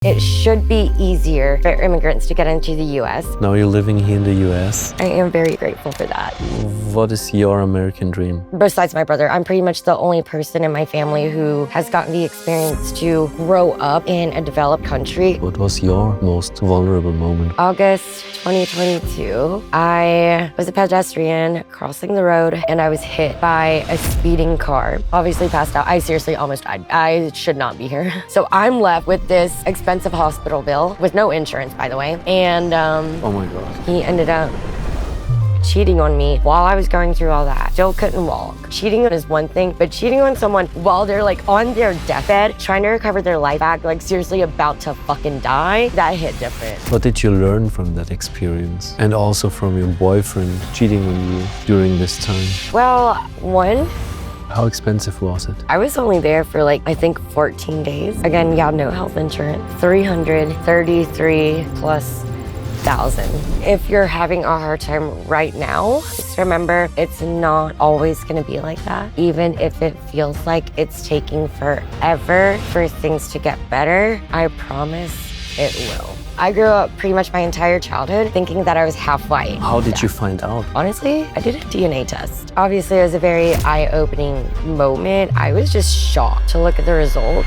It should be easier for immigrants to get into the U.S. Now you're living here in the US. I am very grateful for that. What is your American dream? Besides my brother, I'm pretty much the only person in my family who has gotten the experience to grow up in a developed country. What was your most vulnerable moment? August 2022, I was a pedestrian crossing the road and I was hit by a speeding car. Obviously passed out. I seriously almost died. I should not be here. So I'm left with this expensive hospital bill with no insurance, by the way. And Oh my God. he ended up cheating on me while I was going through all that. Still couldn't walk. Cheating is one thing, but cheating on someone while they're like on their deathbed, trying to recover their life back, like seriously about to fucking die, that hit different. What did you learn from that experience? And also from your boyfriend cheating on you during this time? Well, one, How expensive was it? I was only there for like, I think 14 days. Again, yeah, no health insurance. 333 plus thousand. If you're having a hard time right now, just remember it's not always gonna be like that. Even if it feels like it's taking forever for things to get better, I promise it will. I grew up pretty much my entire childhood thinking that I was half white. How did you find out? Honestly, I did a DNA test. Obviously, it was a very eye-opening moment. I was just shocked to look at the results.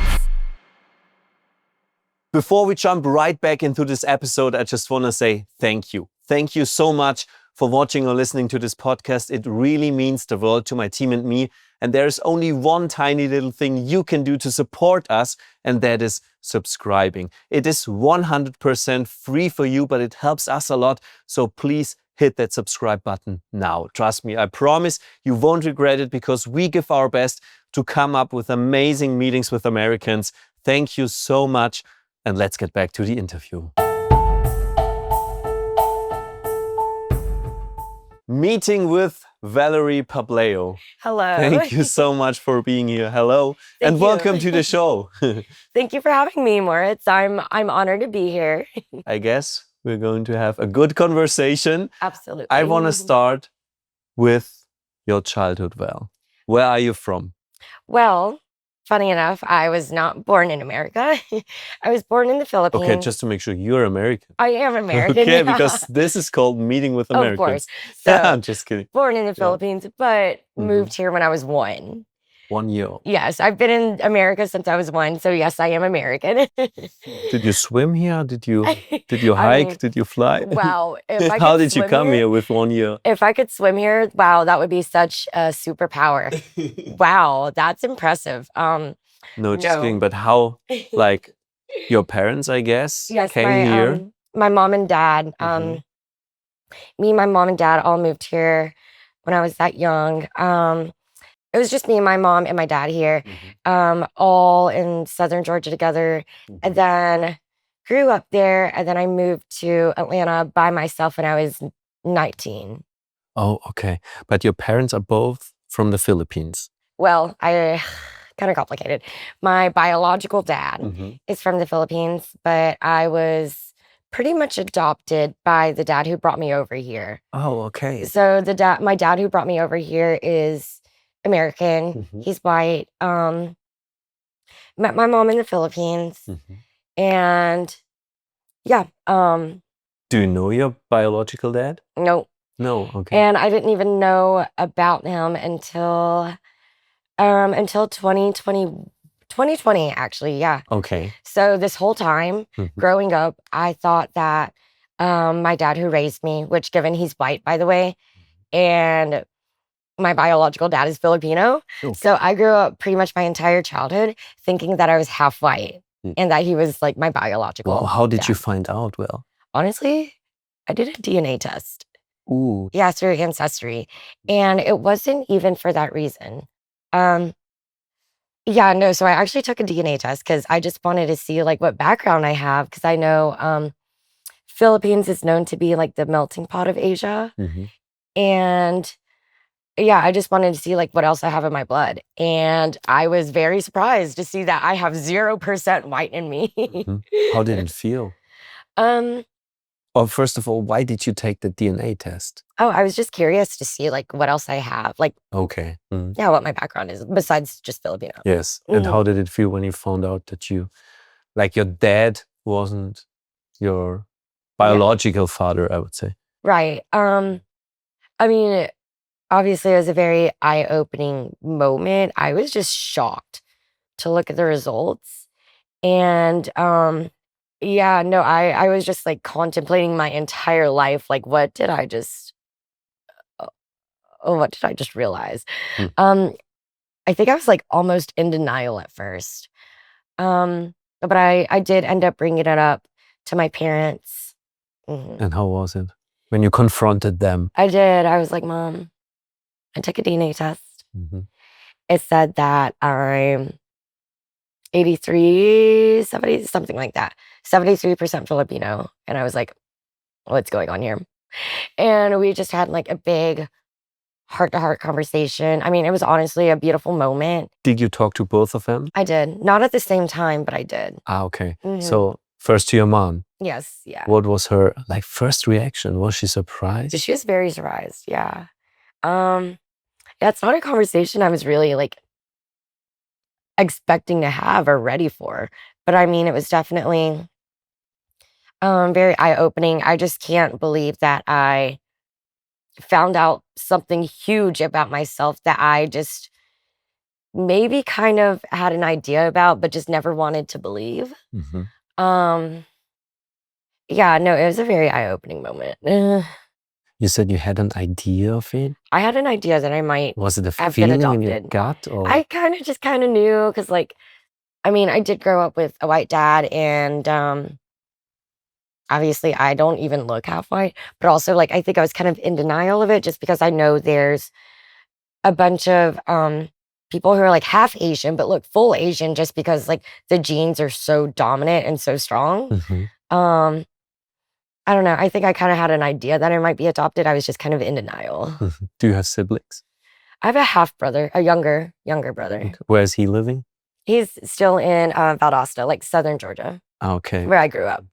Before we jump right back into this episode, I just want to say thank you. Thank you so much for watching or listening to this podcast. It really means the world to my team and me. And there's only one tiny little thing you can do to support us, and that is subscribing. It is 100% free for you, but it helps us a lot. So please hit that subscribe button now. Trust me, I promise you won't regret it, because we give our best to come up with amazing meetings with Americans. Thank you so much. And let's get back to the interview. Meeting with Valerie Pableo. Hello. Thank you so much for being here. Hello. Thank and you. welcome to the show. Thank you for having me, Moritz. I'm honored to be here. I guess we're going to have a good conversation. Absolutely. I want to start with your childhood, Val. Where are you from? Well, funny enough, I was not born in America. I was born in the Philippines. Okay, just to make sure you're American. I am American. Okay, yeah. because this is called Meeting with Americans. Of course. So, I'm just kidding. born in the Philippines, but Mhm. moved here when I was 1. 1 year old. Yes, I've been in America since I was 1, so yes, I am American. Did you swim here? Did you I hike? mean, Did you fly? wow. If I How could did you swim come here with 1 year? If I could swim here, wow, that would be such a superpower. Wow, that's impressive. No, just No. kidding. But how, like, your parents, I guess, Yes, came here? my mom and dad, Mhm. me, my mom and dad all moved here when I was that young. It was just me and my mom and my dad here, all in Southern Georgia together. And then grew up there, and then I moved to Atlanta by myself when I was 19. Oh, okay. But your parents are both from the Philippines. Well, kind of complicated. My biological dad Mhm. is from the Philippines, but I was pretty much adopted by the dad who brought me over here. Oh, okay. So my dad who brought me over here is American. Mhm. He's white. Met my mom in the Philippines, Mhm. and yeah, Do you know your biological dad? no. No, okay. And I didn't even know about him until 2020 actually, yeah. Okay. So this whole time Mhm. growing up, I thought that my dad who raised me, which given he's white, by the way, and my biological dad is Filipino. Okay. So I grew up pretty much my entire childhood thinking that I was half white Mm. and that he was like my biological Well, how did dad. you find out, Well? Honestly, I did a DNA test. Ooh. Yeah, through Ancestry. And it wasn't even for that reason. Yeah, no, so I actually took a DNA test because I just wanted to see like what background I have, because I know Philippines is known to be like the melting pot of Asia. Mhm. And yeah, I just wanted to see like what else I have in my blood. And I was very surprised to see that I have 0% white in me. Mhm. How did it feel? Um, Or first of all, why did you take the DNA test? oh, I was just curious to see like what else I have. Like, Okay. Mhm. yeah, what my background is besides just Filipino. Yes. And Mhm. how did it feel when you found out that you, like, your dad wasn't your biological father, I would say. Right. I mean, obviously, it was a very eye-opening moment. I was just shocked to look at the results. And yeah, no, I was just like contemplating my entire life. Like, what did I just realize? Hmm. I think I was like almost in denial at first. But I did end up bringing it up to my parents. Mhm. And how was it when you confronted them? I did. I was like, Mom, I took a DNA test. Mhm. It said that I'm 83, 70, something like that. 73% Filipino. And I was like, what's going on here? And we just had like a big heart-to-heart conversation. I mean, it was honestly a beautiful moment. Did you talk to both of them? I did. Not at the same time, but I did. Okay. Mhm. So first to your mom. Yes, yeah. What was her like first reaction? Was she surprised? She was very surprised, yeah. Yeah, it's not a conversation I was really like expecting to have or ready for. But I mean, it was definitely very eye-opening. I just can't believe that I found out something huge about myself that I just maybe kind of had an idea about, but just never wanted to believe. Mhm. Yeah, no, it was a very eye-opening moment. You said you had an idea of it. I had an idea that I might Was it a have been feeling in your adopted. gut, or I kind of knew because, like, I mean, I did grow up with a white dad, and obviously, I don't even look half white. But also, like, I think I was kind of in denial of it just because I know there's a bunch of people who are like half Asian but look full Asian just because like the genes are so dominant and so strong. Mhm. I don't know. I think I kind of had an idea that I might be adopted. I was just kind of in denial. Mhm. Do you have siblings? I have a half brother, a younger brother. Okay. Where is he living? He's still in Valdosta, like southern Georgia, Okay. where I grew up.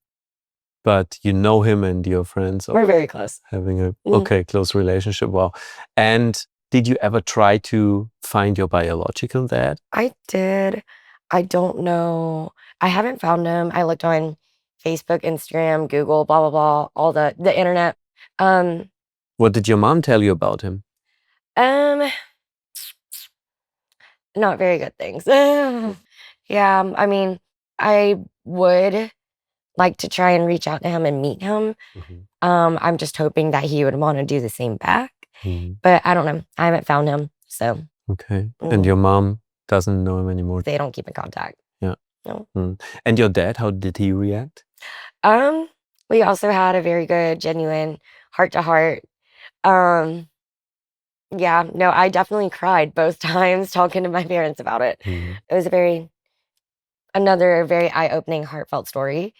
But you know him and your friends We're are very close. having a Mhm. close relationship. Wow. And did you ever try to find your biological dad? I did. I don't know. I haven't found him. I looked on Facebook, Instagram, Google, blah blah blah, all the internet. Um, What did your mom tell you about him? um, not very good things. Yeah, I mean, I would like to try and reach out to him and meet him. Mhm. I'm just hoping that he would want to do the same back. Mhm. But I don't know. I haven't found him, so Okay. Mhm. And your mom doesn't know him anymore? they don't keep in contact. Yeah. No. Mm. And your dad, how did he react? We also had a very good, genuine heart to heart. Um, yeah, no, I definitely cried both times talking to my parents about it. Mhm. It was another very eye-opening, heartfelt story.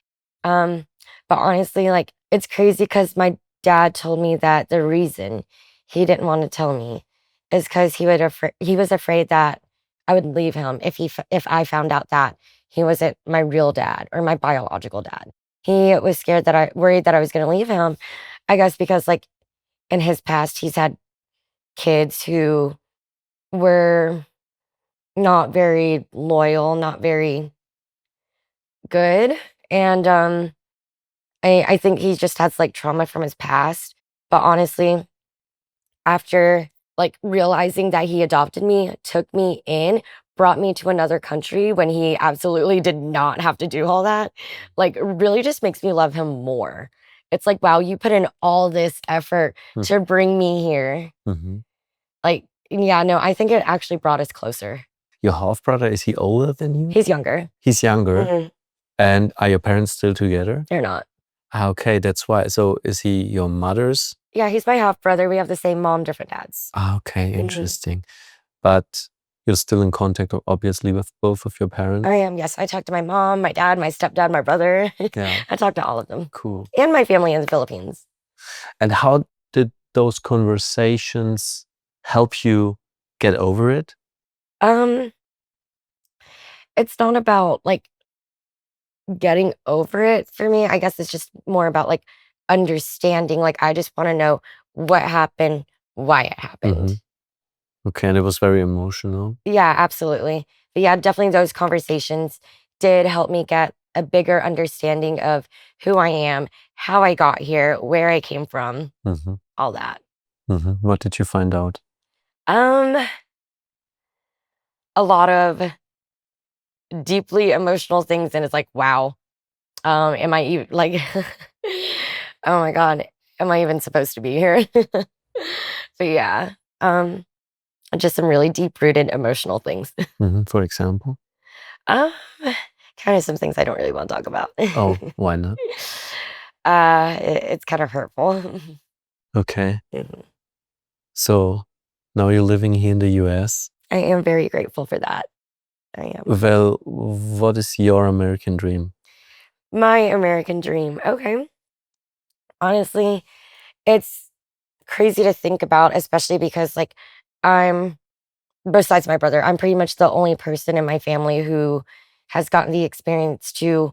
Um, but honestly, like it's crazy because my dad told me that the reason he didn't want to tell me is because he was afraid that I would leave him if I found out that he wasn't my real dad or my biological dad. He was worried that I was going to leave him. I guess because like in his past, he's had kids who were not very loyal, not very good. And I think he just has like trauma from his past. But honestly, after like realizing that he adopted me, took me in, brought me to another country when he absolutely did not have to do all that, like really just makes me love him more. It's like, wow, you put in all this effort Hmm. to bring me here. Mhm. Like, yeah, no, I think it actually brought us closer. Your half brother, is he older than you? He's younger. He's younger. Mhm. And are your parents still together? They're not. Ah, okay, that's why. So is he your mother's? Yeah, he's my half brother. We have the same mom, different dads. Ah, okay, Mhm. interesting. But you're still in contact, obviously, with both of your parents? I am, yes. I talk to my mom, my dad, my stepdad, my brother. Yeah, I talk to all of them. cool. And my family in the Philippines. And how did those conversations help you get over it? Um, it's not about like getting over it for me. I guess it's just more about like understanding. Like I just want to know what happened, why it happened. Mhm. Okay, and it was very emotional. Yeah, absolutely. But yeah, definitely those conversations did help me get a bigger understanding of who I am, how I got here, where I came from, all that. What did you find out? A lot of deeply emotional things, and it's like, wow, am I even like, oh my God, am I even supposed to be here? But yeah, just some really deep-rooted emotional things. For example? Um, kind of some things I don't really want to talk about. Oh, why not? It's kind of hurtful. Okay. Mhm. So now you're living here in the US. I am very grateful for that. I am. Well, what is your American dream? My American dream. Okay. Honestly, it's crazy to think about, especially because like I'm besides my brother, I'm pretty much the only person in my family who has gotten the experience to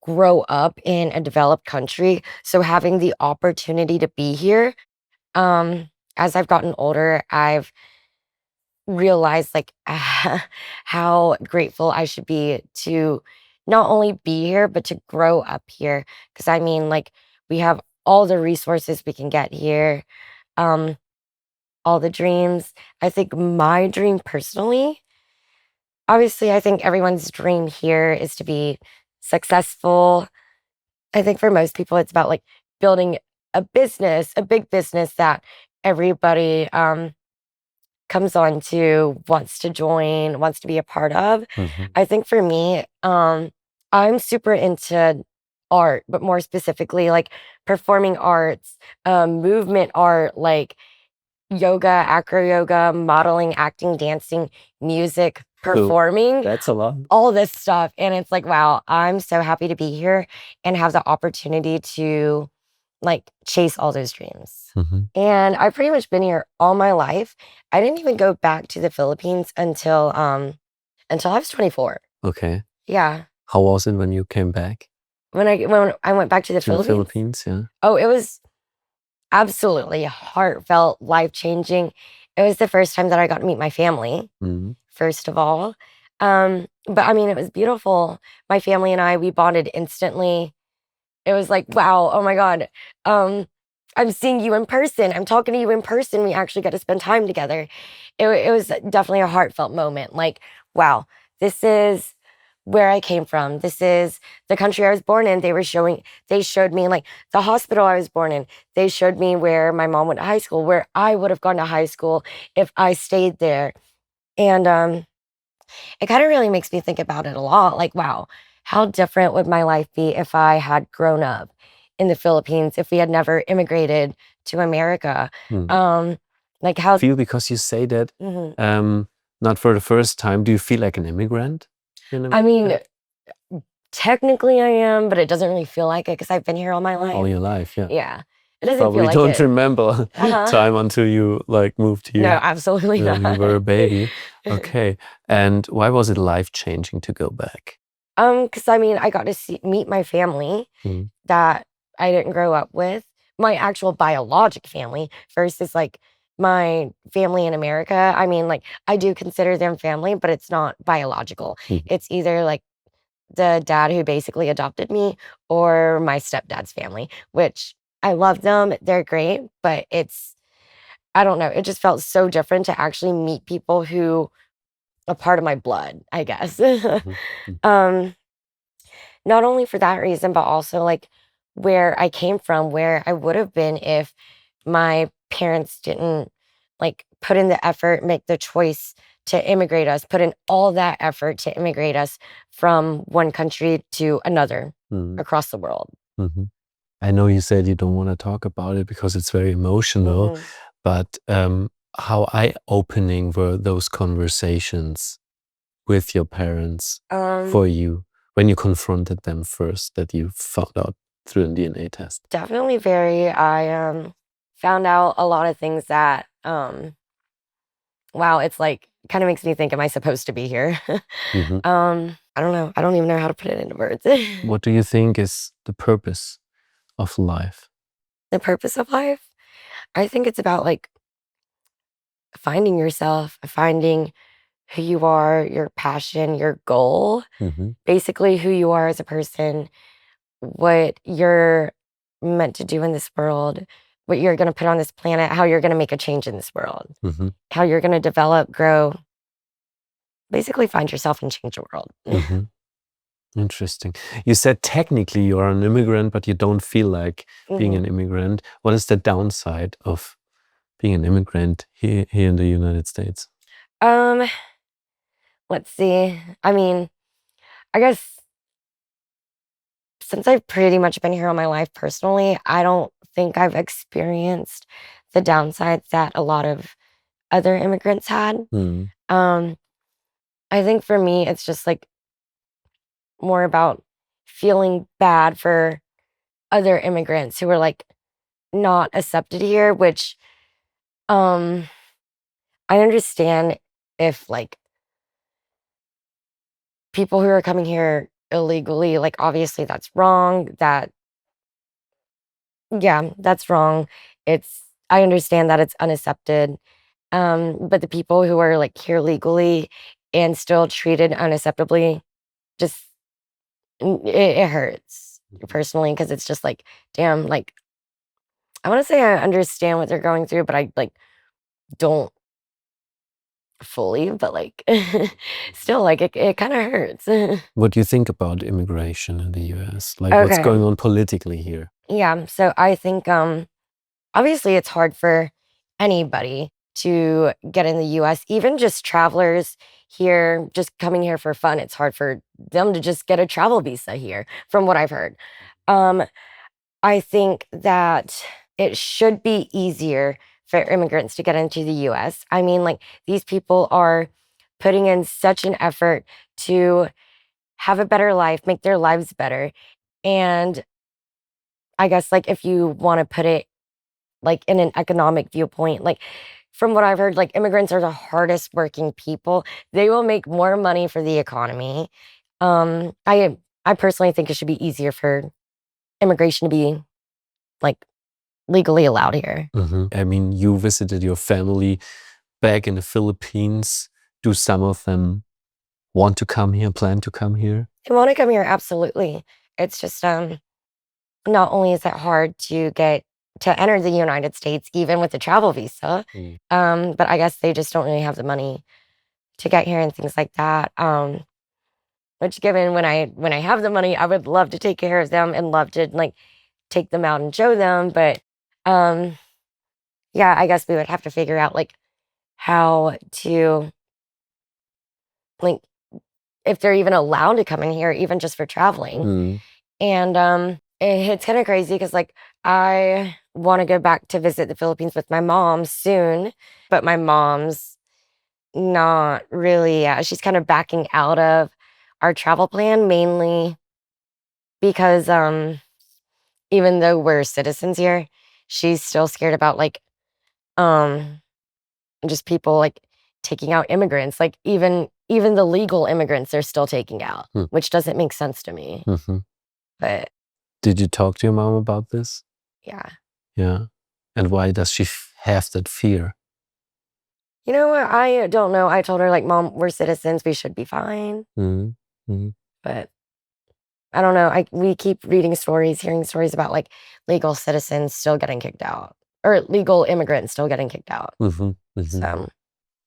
grow up in a developed country. So having the opportunity to be here, as I've gotten older, I've realized like how grateful I should be to not only be here, but to grow up here. Because I mean, like, we have all the resources we can get here, um, all the dreams. I think my dream personally, obviously, I think everyone's dream here is to be successful. I think for most people, it's about like building a business, a big business that everybody comes on to, wants to join, wants to be a part of. I think for me, I'm super into art, but more specifically, like performing arts, movement art, like yoga, acro yoga, modeling, acting, dancing, music, performing, That's a lot. all this stuff. And it's like, wow, I'm so happy to be here and have the opportunity to like chase all those dreams. And I've pretty much been here all my life. I didn't even go back to the Philippines until I was 24. Okay. Yeah. How was it when you came back When I went back to the to the Philippines. Philippines? Yeah. Oh, it was absolutely heartfelt, life-changing. It was the first time that I got to meet my family, first of all. But I mean, it was beautiful. My family and I, we bonded instantly. It was like, wow, oh my God. I'm seeing you in person. I'm talking to you in person. We actually got to spend time together. It was definitely a heartfelt moment. Like, wow, this is where I came from. This is the country I was born in. They showed me like the hospital I was born in. They showed me where my mom went to high school, where I would have gone to high school if I stayed there. And it kind of really makes me think about it a lot. Like, wow, how different would my life be if I had grown up in the Philippines, if we had never immigrated to America? Like how Feel because you say that not for the first time. Do you feel like an immigrant? I mean, technically I am, but it doesn't really feel like it because I've been here all my life. All your life, yeah. Yeah. It doesn't Probably feel like don't it. remember time until you like moved here. No, absolutely When not. you were a baby. Okay. And why was it life-changing to go back? Because I mean, I got to meet my family that I didn't grow up with. My actual biologic family versus like my family in America. I mean, like I do consider them family, but it's not biological. It's either like the dad who basically adopted me or my stepdad's family, which I love them. They're great, but I don't know. It just felt so different to actually meet people who a part of my blood, I guess. um, Not only for that reason, but also like where I came from, where I would have been if my parents didn't like put in the effort, make the choice to immigrate us, put in all that effort to immigrate us from one country to another across the world. I know you said you don't want to talk about it because it's very emotional, but how eye-opening were those conversations with your parents for you when you confronted them first that you found out through a DNA test? Definitely very. I found out a lot of things that wow, it's like kind of makes me think, am I supposed to be here? I don't know. I don't even know how to put it into words. What do you think is the purpose of life? The purpose of life? I think it's about like finding yourself, finding who you are, your passion, your goal, basically who you are as a person, what you're meant to do in this world, what you're going to put on this planet, how you're going to make a change in this world, how you're going to develop, grow, basically find yourself and change the world. Interesting. You said technically you are an immigrant, but you don't feel like being an immigrant. What is the downside of being an immigrant here in the United States? Let's see. I mean, I guess since I've pretty much been here all my life personally, I don't think I've experienced the downsides that a lot of other immigrants had. I think for me, it's just like more about feeling bad for other immigrants who are like not accepted here, which I understand if like people who are coming here illegally, like obviously that's wrong. That's wrong. I understand that it's unaccepted. But the people who are like here legally and still treated unacceptably, just it hurts personally because it's just like, damn, like I want to say I understand what they're going through, but I like don't fully, but like still like it kind of hurts. What do you think about immigration in the US? Like what's going on politically here? Yeah, so I think obviously it's hard for anybody to get in the US, even just travelers here, just coming here for fun. It's hard for them to just get a travel visa here, from what I've heard. I think that it should be easier for immigrants to get into the US. I mean, like, these people are putting in such an effort to have a better life, make their lives better. And I guess, like, if you want to put it like in an economic viewpoint, like from what I've heard, like immigrants are the hardest working people. They will make more money for the economy. I personally think it should be easier for immigration to be like legally allowed here. I mean, you visited your family back in the Philippines. Do some of them want to come here, plan to come here? They want to come here, absolutely. It's just not only is it hard to get to enter the United States, even with the travel visa, but I guess they just don't really have the money to get here and things like that. Which, given when I have the money, I would love to take care of them and love to like take them out and show them. But yeah, I guess we would have to figure out like how to like if they're even allowed to come in here, even just for traveling. And it's kind of crazy because like I want to go back to visit the Philippines with my mom soon, but my mom's not really. She's kind of backing out of our travel plan, mainly because even though we're citizens here, she's still scared about like just people like taking out immigrants. Like even the legal immigrants they're still taking out, which doesn't make sense to me. But did you talk to your mom about this? yeah. Yeah. And why does she have that fear? You know what? I don't know. I told her like, Mom, we're citizens. We should be fine. But I don't know. We keep reading stories, hearing stories about like legal citizens still getting kicked out or legal immigrants still getting kicked out. So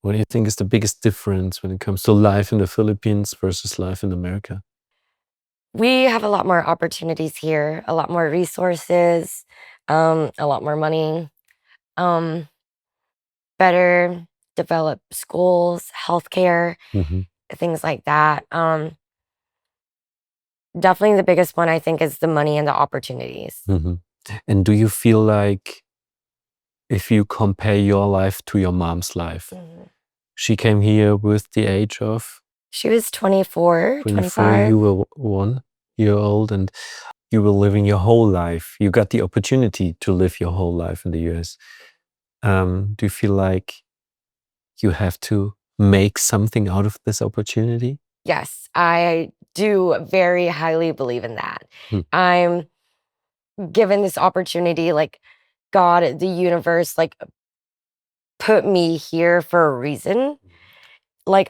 what do you think is the biggest difference when it comes to life in the Philippines versus life in America? we have a lot more opportunities here, a lot more resources, a lot more money, better developed schools, healthcare, things like that. Definitely the biggest one I think is the money and the opportunities. And do you feel like if you compare your life to your mom's life, she came here with the age of? She was 24, 25. You were 1 year old and you were living your whole life. You got the opportunity to live your whole life in the US. Do you feel like you have to make something out of this opportunity? Yes, I do very highly believe in that. I'm given this opportunity, like God, the universe, like put me here for a reason. like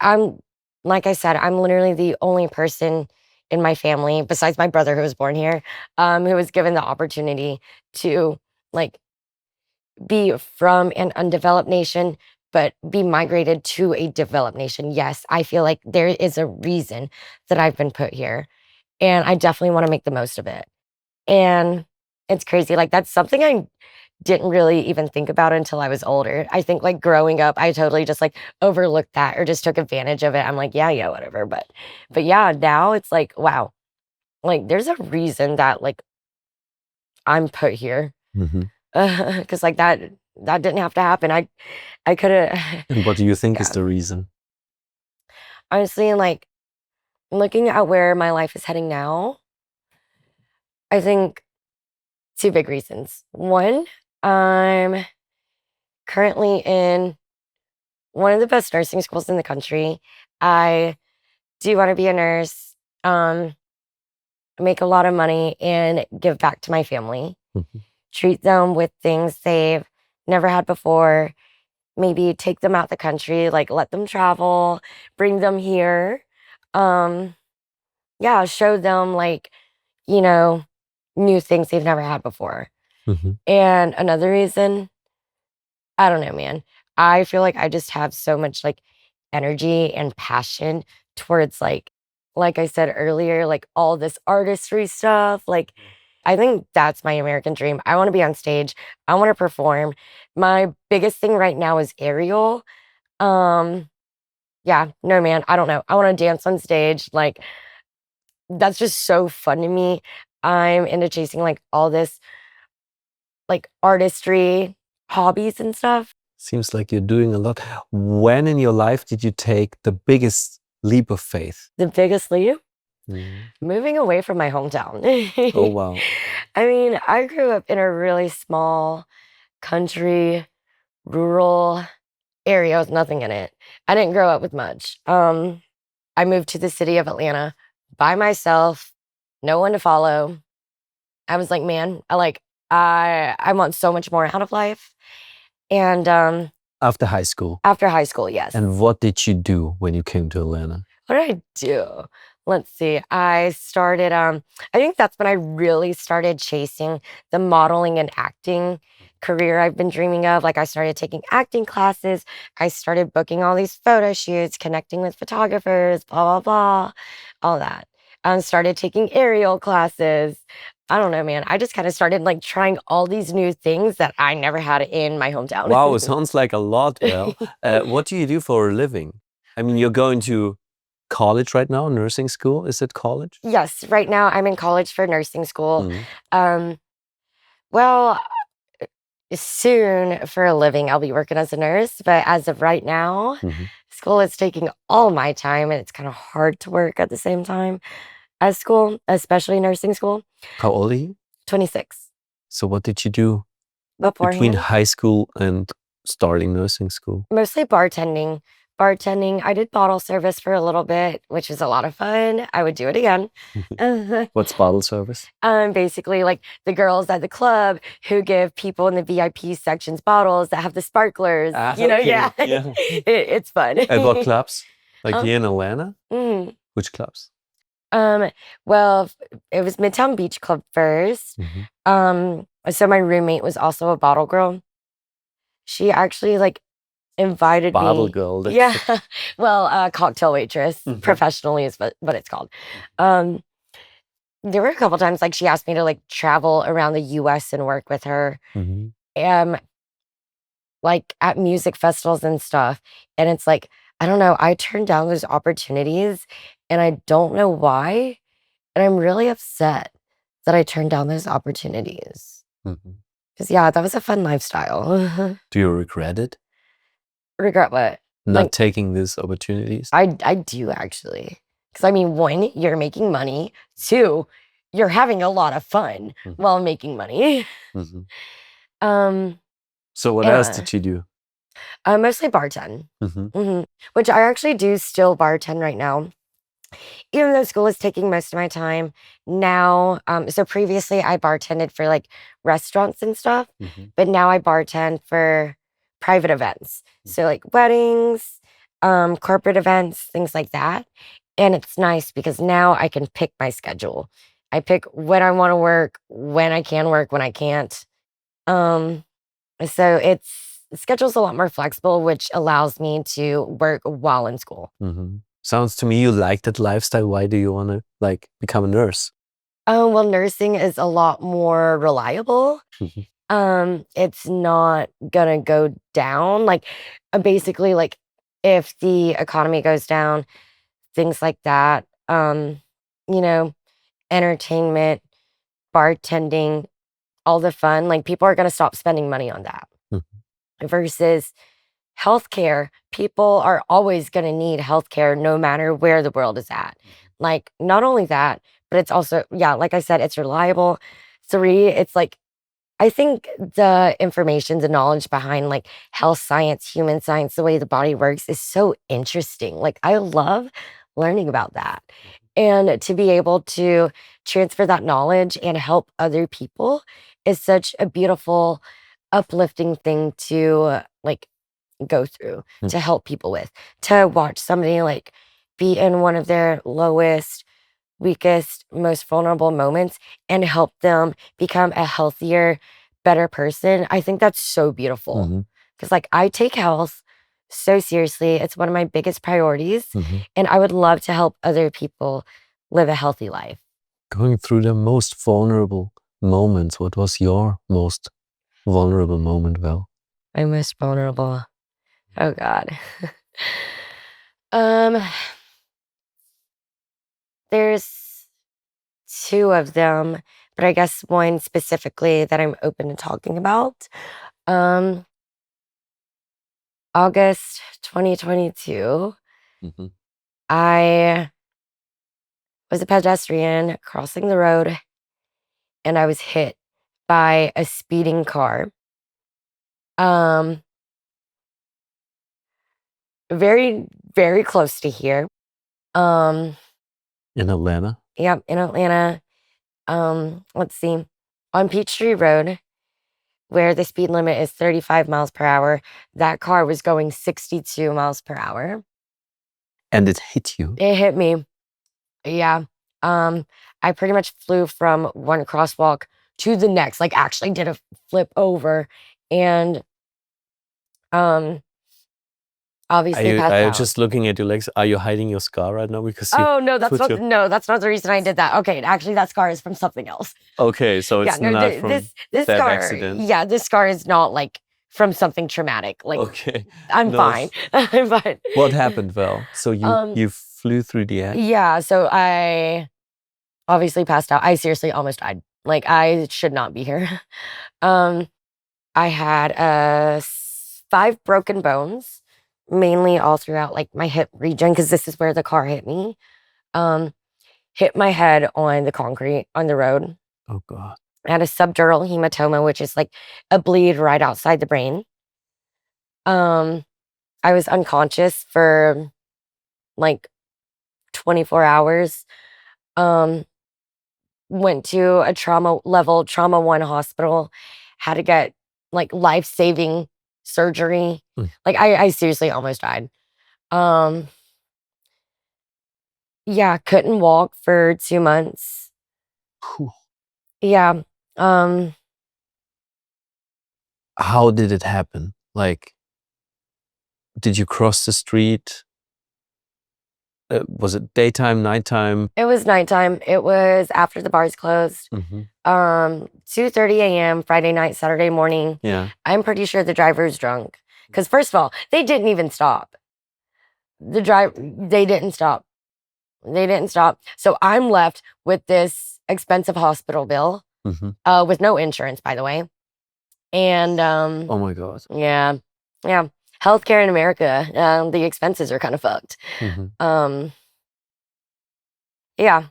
like I said, I'm literally the only person in my family besides my brother who was born here, who was given the opportunity to like be from an undeveloped nation, but be migrated to a developed nation. Yes, I feel like there is a reason that I've been put here, and I definitely want to make the most of it. And it's crazy. Like, that's something I didn't really even think about until I was older. I think like growing up, I totally just like overlooked that or just took advantage of it. I'm like, yeah, whatever. But yeah, now it's like, wow, like there's a reason that like I'm put here. Mm-hmm. Cause like that didn't have to happen. I could have. And what do you think is Yeah. the reason? Honestly, like looking at where my life is heading now, I think two big reasons. One, I'm currently in one of the best nursing schools in the country. I do want to be a nurse, make a lot of money, and give back to my family. Mm-hmm. Treat them with things they've never had before. Maybe take them out the country, like let them travel, bring them here. Yeah, show them like, you know, new things they've never had before. Mm-hmm. And another reason, I don't know, man. I feel like I just have so much like energy and passion towards like I said earlier, like all this artistry stuff. Like I think that's my American dream. I want to be on stage. I want to perform. My biggest thing right now is aerial. Um yeah, no man, I don't know. I want to dance on stage. Like that's just so fun to me. I'm into chasing like all this like artistry hobbies and stuff. Seems like you're doing a lot. When in your life did you take the biggest leap of faith? The biggest leap? Mm. Moving away from my hometown. Oh, wow. I mean, I grew up in a really small country, rural area with nothing in it. I didn't grow up with much. I moved to the city of Atlanta by myself, no one to follow. I was like, man, I want so much more out of life. And After high school. after high school, yes. And what did you do when you came to Atlanta? What did I do? Let's see. I started, I think that's when I really started chasing the modeling and acting career I've been dreaming of. Like I started taking acting classes. I started booking all these photo shoots, connecting with photographers, blah, blah, blah, all that. Started taking aerial classes. I don't know, man. I just kind of started like trying all these new things that I never had in my hometown. Wow, it sounds like a lot. Well, what do you do for a living? I mean, you're going to college right now, nursing school. Is it college? Yes, right now I'm in college for nursing school. Mm. Well, soon for a living, I'll be working as a nurse. But as of right now, Mhm. school is taking all my time, and it's kind of hard to work at the same time as school, especially nursing school. How old are you? 26 So what did you do between beforehand. high school and starting nursing school? Mostly bartending. I did bottle service for a little bit, which was a lot of fun. I would do it again. What's bottle service? Basically like the girls at the club who give people in the VIP sections bottles that have the sparklers. You know, Okay, yeah. yeah. It's fun. At what clubs? Like Um, here in Atlanta? Mhm. Which clubs? Well, it was Midtown Beach Club first. Mhm. So my roommate was also a bottle girl. She actually like invited Bottle me. girl. that's- Yeah. Well, cocktail waitress Mhm. professionally is what it's called. Um, there were a couple times like she asked me to like travel around the US and work with her. Mhm. Like at music festivals and stuff. And it's like, I don't know, I turned down those opportunities and I don't know why. And I'm really upset that I turned down those opportunities. Mhm. Because, yeah, that was a fun lifestyle. Do you regret it? Regret what? Not Like, taking these opportunities? I do actually. Because, I mean, one, you're making money. Two, you're having a lot of fun Mhm. while making money. Mhm. Um, So what else yeah. did you do? Mostly bartend. Mhm. Which I actually do still bartend right now. Even though school is taking most of my time now, so previously I bartended for like restaurants and stuff, Mhm. but now I bartend for private events. So like weddings, corporate events, things like that. And it's nice because now I can pick my schedule. I pick when I want to work, when I can work, when I can't. Um, so the schedule's a lot more flexible, which allows me to work while in school. Sounds to me you like that lifestyle. Why do you want to like become a nurse? Well, nursing is a lot more reliable. It's not gonna go down. Like, basically, like if the economy goes down, things like that. You know, entertainment, bartending, all the fun. Like people are gonna stop spending money on that. Versus healthcare, people are always gonna need healthcare no matter where the world is at. Like, not only that, but it's also, yeah, like I said, it's reliable. 3, it's like I think the information, the knowledge behind like health science, human science, the way the body works is so interesting. Like I love learning about that. And to be able to transfer that knowledge and help other people is such a beautiful, uplifting thing to like go through, to help people with, to watch somebody like be in one of their lowest, weakest, most vulnerable moments and help them become a healthier, better person. I think that's so beautiful. Because like I take health so seriously. It's one of my biggest priorities. And I would love to help other people live a healthy life. Going through the most vulnerable moments, what was your most vulnerable moment, Val? My most vulnerable. Oh God. um there's 2 of them, but I guess one specifically that I'm open to talking about. August 2022, I was a pedestrian crossing the road and I was hit by a speeding car. Very, very close to here. Um, In Atlanta? Yep, in Atlanta. Let's see. On Peachtree Road, where the speed limit is 35 miles per hour, that car was going 62 miles per hour. And it hit you? It hit me. Yeah. I pretty much flew from one crosswalk to the next, like actually did a flip over and obviously passed Are you out. just looking at your legs? Are you hiding your scar right now? Because you Oh no, that's put not your... no, that's not the reason I did that. Okay, actually that scar is from something else. Okay, so Yeah, it's no, not from this that scar, accident. yeah, this scar is not like from something traumatic. Like Okay. I'm No. fine. I'm fine. What happened, Val? So you Um, flew through the air? Yeah, so I obviously passed out. I seriously almost died. Like I should not be here. Um, I had 5 broken bones, mainly all throughout like my hip region, because this is where the car hit me. Hit my head on the concrete on the road. Oh God. I had a subdural hematoma, which is like a bleed right outside the brain. I was unconscious for like 24 hours. Went to a trauma 1 hospital, had to get like life-saving surgery. Like I seriously almost died. Yeah, couldn't walk for 2 months. Whew. Yeah. Um, How did it happen? Like, did you cross the street? Was it daytime, nighttime? it was nighttime. It was after the bars closed. 2:30 a.m. Friday night, Saturday morning. Yeah. I'm pretty sure the driver's drunk. Because first of all, they didn't even stop. They didn't stop. They didn't stop. So I'm left with this expensive hospital bill, with no insurance, by the way. And Oh my God. yeah, yeah. Healthcare in America, the expenses are kind of fucked. Yeah,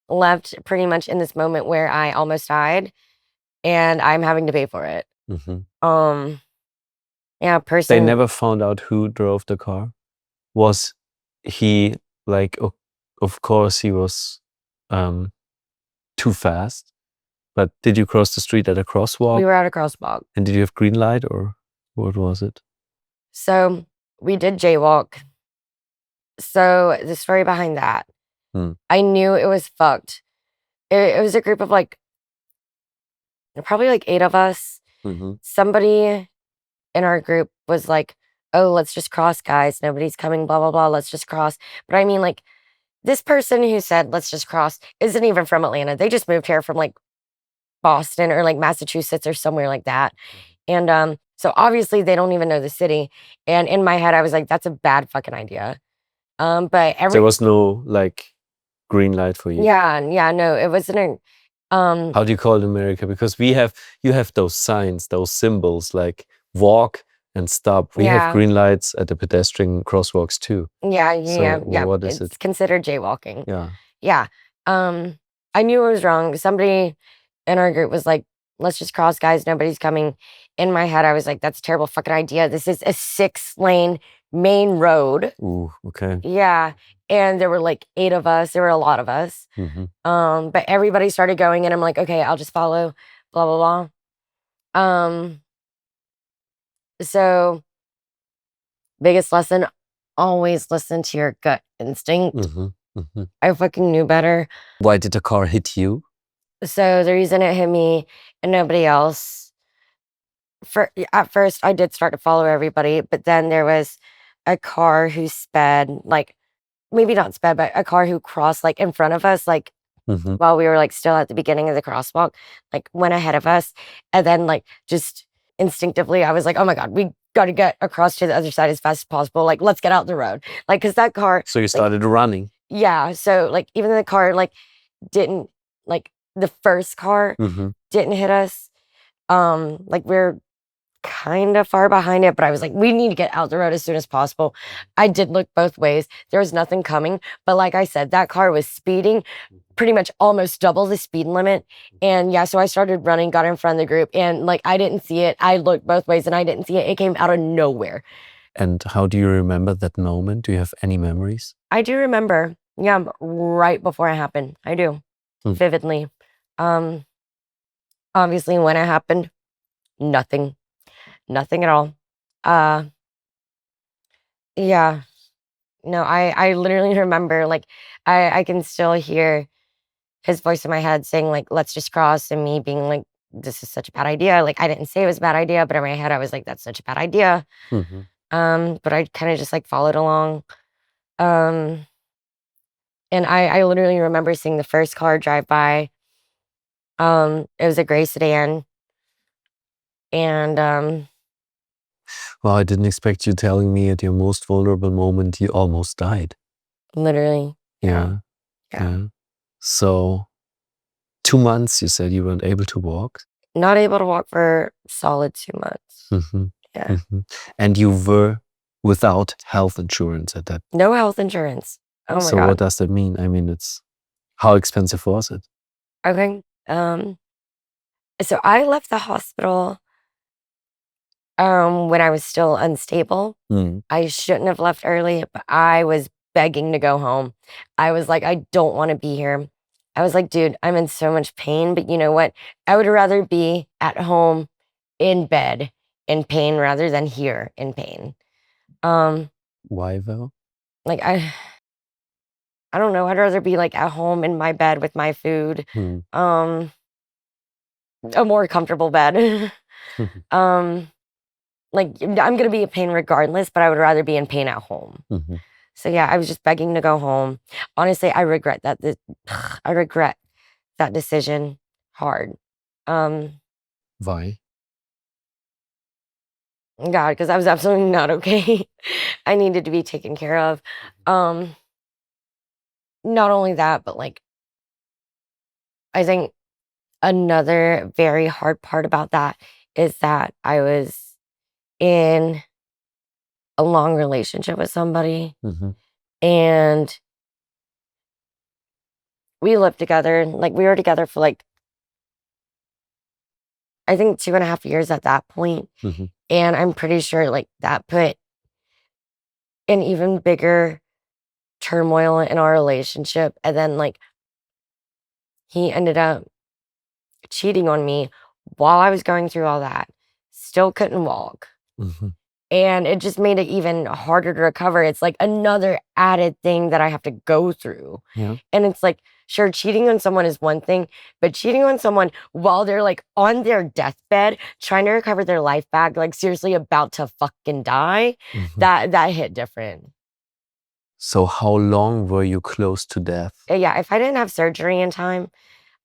left pretty much in this moment where I almost died, and I'm having to pay for it. Yeah, They never found out who drove the car. Was he like? Of course, he was too fast. But did you cross the street at a crosswalk? We were at a crosswalk. And did you have green light or what was it? So we did jaywalk. So the story behind that, I knew it was fucked. It was a group of like, probably like 8 of us. Somebody in our group was like, oh, let's just cross, guys. Nobody's coming, blah, blah, blah. Let's just cross. But I mean, like, this person who said, let's just cross, isn't even from Atlanta. They just moved here from like Boston or like Massachusetts or somewhere like that. And so obviously they don't even know the city. And in my head, I was like, that's a bad fucking idea. But There was no like green light for you. yeah, no, it wasn't How do you call it in America? Because you have those signs, those symbols like walk and stop. We have green lights at the pedestrian crosswalks too. Yeah. What is it's it? considered jaywalking. Yeah. I knew it was wrong. Somebody in our group was like, let's just cross, guys. Nobody's coming. In my head, I was like, that's a terrible fucking idea. This is a 6-lane main road. Ooh, okay. Yeah. And there were like 8 of us. There were a lot of us. But everybody started going, and I'm like, okay, I'll just follow, blah, blah, blah. So biggest lesson, always listen to your gut instinct. I fucking knew better. Why did the car hit you? So the reason it hit me and nobody else, at first I did start to follow everybody, but then there was a car who sped, like, maybe not sped, but a car who crossed like in front of us, like while we were like still at the beginning of the crosswalk, like went ahead of us. And then like just instinctively, I was like, oh my God, we got to get across to the other side as fast as possible. Like, let's get out the road. Like, cause that car. So you started running. Yeah. So like even the car like didn't, like the first car didn't hit us. Like we're kind of far behind it, but I was like, we need to get out the road as soon as possible. I did look both ways. There was nothing coming. But like I said, that car was speeding pretty much almost double the speed limit. And yeah, so I started running, got in front of the group, and like I didn't see it. I looked both ways and I didn't see it. It came out of nowhere. And how do you remember that moment? Do you have any memories? I do remember. Yeah, right before it happened. I do. Vividly. Obviously when it happened, nothing at all. Yeah. No, I literally remember, like, I can still hear his voice in my head saying, like, let's just cross, and me being like, this is such a bad idea. Like, I didn't say it was a bad idea, but in my head, I was like, that's such a bad idea. But I kind of just like followed along. And I literally remember seeing the first car drive by. It was a gray sedan. And well, I didn't expect you telling me at your most vulnerable moment you almost died. Literally. Yeah. So 2 months, you said you weren't able to walk? Not able to walk for solid 2 months. Yeah. And you were without health insurance at that? No health insurance. Oh my God. So what does that mean? I mean, how expensive was it? Okay. So I left the hospital when I was still unstable. I shouldn't have left early, but I was begging to go home. I was like, I don't want to be here. I was like, dude, I'm in so much pain, but you know what? I would rather be at home in bed in pain rather than here in pain. Why though? Like I don't know. I'd rather be like at home in my bed with my food. A more comfortable bed. Like I'm gonna be in pain regardless, but I would rather be in pain at home. So yeah, I was just begging to go home. Honestly, I regret that. I regret that decision hard. Why? God, because I was absolutely not okay. I needed to be taken care of. Not only that, but like, I think another very hard part about that is that I was in a long relationship with somebody, and we lived together. Like we were together for like, I think 2.5 years at that point. And I'm pretty sure like that put an even bigger turmoil in our relationship. And then like he ended up cheating on me while I was going through all that. Still couldn't walk. And it just made it even harder to recover. It's like another added thing that I have to go through. Yeah. And it's like, sure, cheating on someone is one thing, but cheating on someone while they're like on their deathbed, trying to recover their life back, like seriously about to fucking die, that hit different. So how long were you close to death? Yeah, if I didn't have surgery in time,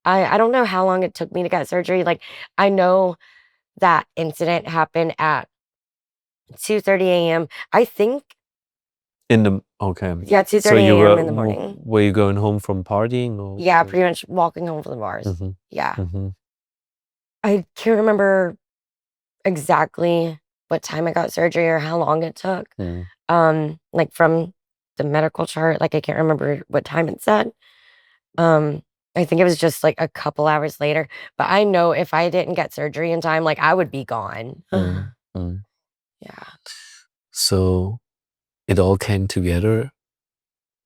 I don't know how long it took me to get surgery. Like, I know that incident happened at 2:30 a.m. I think, Okay. yeah, So 2:30 you a.m. in the morning. were you going home from partying or? Yeah, pretty much walking home from the bars. Yeah. Mm-hmm. I can't remember exactly what time I got surgery or how long it took. Like from the medical chart, like I can't remember what time it said. I think it was just like a couple hours later. But I know if I didn't get surgery in time, like I would be gone. Yeah. So it all came together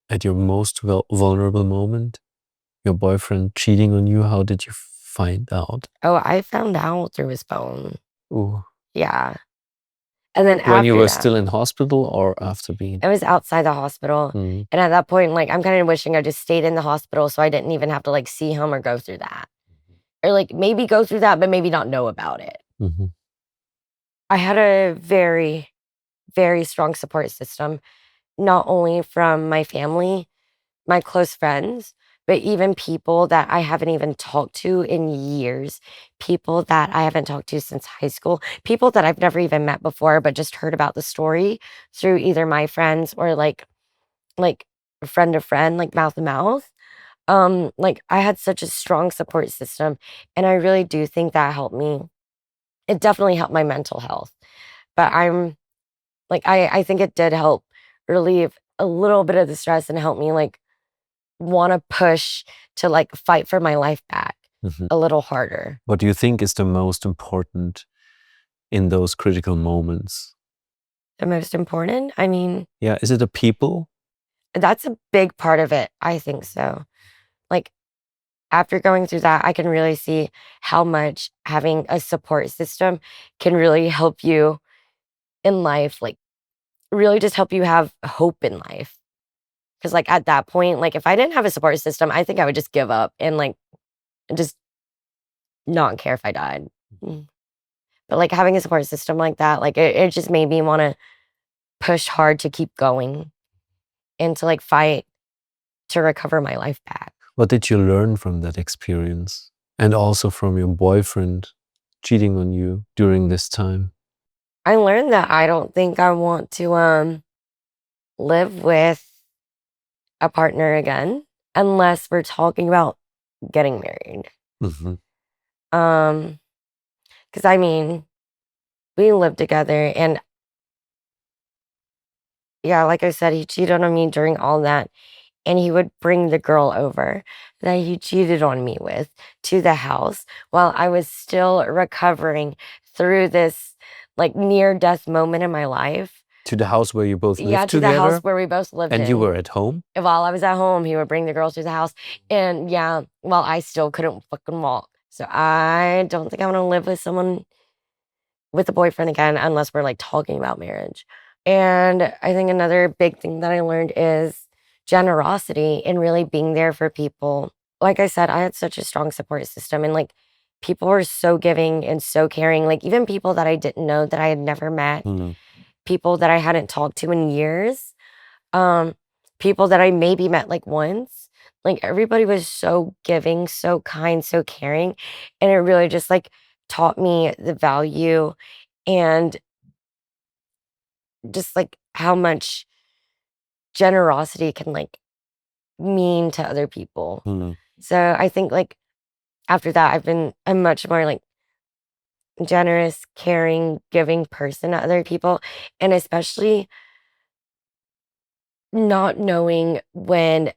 at your most vulnerable moment. Your boyfriend cheating on you. How did you find out? Oh, I found out through his phone. Ooh. Yeah. And then When you after were that, still in hospital or after being? it was outside the hospital. And at that point, like, I'm kind of wishing I just stayed in the hospital so I didn't even have to like see him or go through that. Or like maybe go through that, but maybe not know about it. I had a very, very strong support system, not only from my family, my close friends, but even people that I haven't even talked to in years, people that I haven't talked to since high school, people that I've never even met before, but just heard about the story through either my friends or like friend to friend, like mouth to mouth. Like I had such a strong support system, and I really do think that helped me. It definitely helped my mental health, but I'm like, I think it did help relieve a little bit of the stress and help me like want to push to like fight for my life back a little harder. What do you think is the most important in those critical moments? The most important? I mean, Yeah, is it the people? that's a big part of it. I think so. Like after going through that, I can really see how much having a support system can really help you in life, like really just help you have hope in life. Because like at that point, like if I didn't have a support system, I think I would just give up and like just not care if I died. But like having a support system like that, like it just made me want to push hard to keep going and to like fight to recover my life back. What did you learn from that experience? And also from your boyfriend cheating on you during this time? I learned that I don't think I want to live with a partner again unless we're talking about getting married. Because I mean, we lived together and yeah, like I said, he cheated on me during all that. And he would bring the girl over that he cheated on me with to the house while I was still recovering through this like near death moment in my life. To the house where you both lived Yeah, to together? the house where we both lived in. And you were at home? While I was at home, he would bring the girls to the house. And yeah, well, I still couldn't fucking walk. So I don't think I want to live with someone with a boyfriend again unless we're like talking about marriage. And I think another big thing that I learned is generosity and really being there for people. Like I said, I had such a strong support system and like people were so giving and so caring. Like even people that I didn't know that I had never met, people that I hadn't talked to in years, people that I maybe met like once. Like everybody was so giving, so kind, so caring. And it really just like taught me the value and just like how much generosity can like mean to other people. So I think like after that, I've been a much more like generous, caring, giving person to other people. And especially not knowing when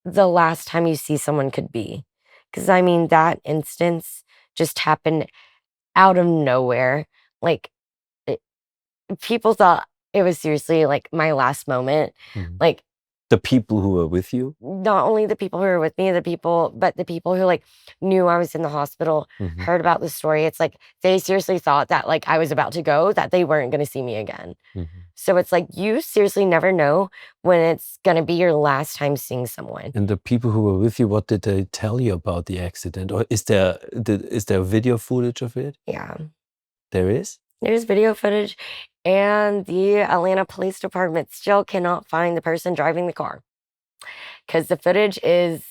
the last time you see someone could be. Because I mean, that instance just happened out of nowhere. Like it, people thought it was seriously like my last moment. Like The people who were with you? Not only the people who were with me, but the people who like knew I was in the hospital, heard about the story. It's like they seriously thought that like I was about to go, that they weren't going to see me again. So it's like you seriously never know when it's going to be your last time seeing someone. And the people who were with you, what did they tell you about the accident? Or is there video footage of it? Yeah. There is? There's video footage, and the Atlanta Police Department still cannot find the person driving the car because the footage is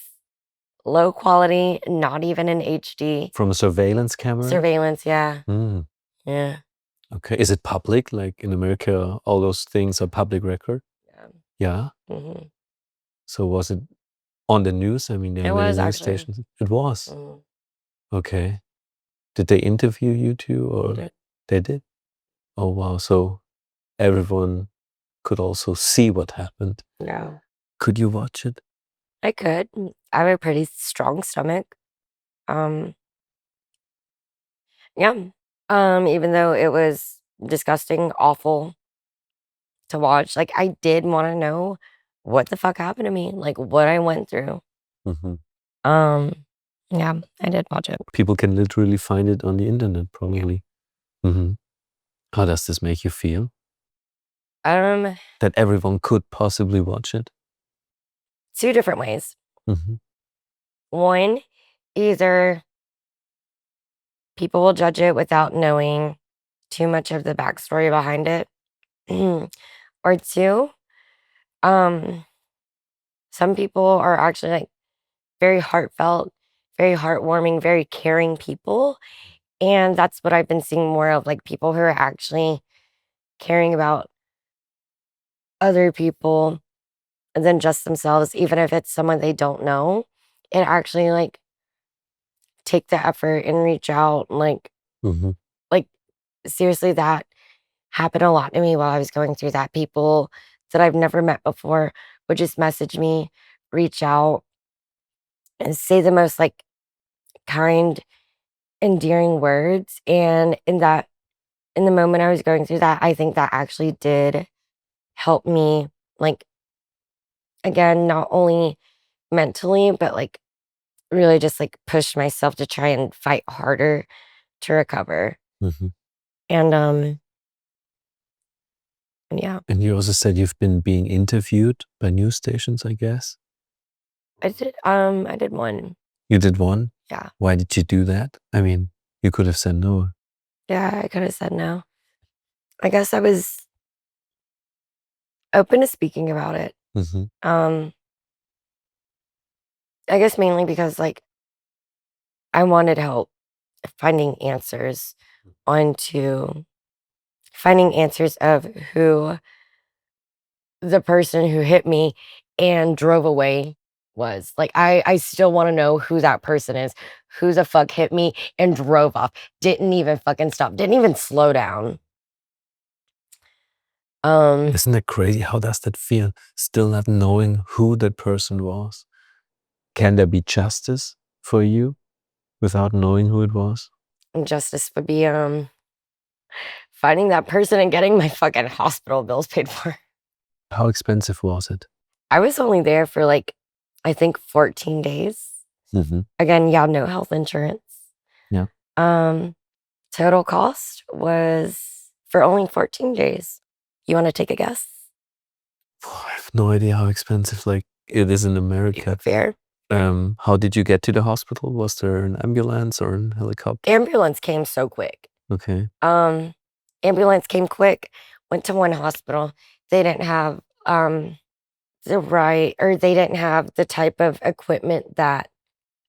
low quality, not even in HD. From a surveillance camera? Surveillance, yeah. Mm. Yeah. Okay. Is it public? Like in America, all those things are public record? Yeah. Yeah? So was it on the news? I mean, there are many news stations. It was? Okay. Did they interview you too? Or they did? Oh, wow. So everyone could also see what happened. Yeah. Could you watch it? I could. I have a pretty strong stomach. Yeah. Even though it was disgusting, awful to watch, like I did want to know what the fuck happened to me, like what I went through. Yeah, I did watch it. People can literally find it on the internet, probably. How does this make you feel? That everyone could possibly watch it? 2 different ways. One, either people will judge it without knowing too much of the backstory behind it. Or 2, some people are actually like very heartfelt, very heartwarming, very caring people. And that's what I've been seeing more of, like people who are actually caring about other people than just themselves, even if it's someone they don't know, and actually like take the effort and reach out. Like seriously, that happened a lot to me while I was going through that. People that I've never met before would just message me, reach out, and say the most like kind, endearing words. And in the moment I was going through that, I think that actually did help me, like, again, not only mentally, but like really just like push myself to try and fight harder to recover. And yeah. And you also said you've been being interviewed by news stations, I guess? I did 1. You did one? Yeah. Why did you do that? I mean, you could have said no. Yeah, I could have said no. I guess I was open to speaking about it. I guess mainly because like I wanted help finding answers of who the person who hit me and drove away was. Like I still want to know who that person is, who the fuck hit me and drove off, didn't even fucking stop, didn't even slow down. Isn't that crazy? How does that feel? Still not knowing who that person was. Can there be justice for you without knowing who it was? Justice would be finding that person and getting my fucking hospital bills paid for. How expensive was it? I was only there for like, I think 14 days. Again, yeah, no health insurance. Yeah. Total cost was for only 14 days. You want to take a guess? I have no idea how expensive like it is in America. Fair. How did you get to the hospital? Was there an ambulance or a helicopter? Ambulance came so quick. Okay. Ambulance came quick. Went to one hospital. They didn't have they didn't have the type of equipment that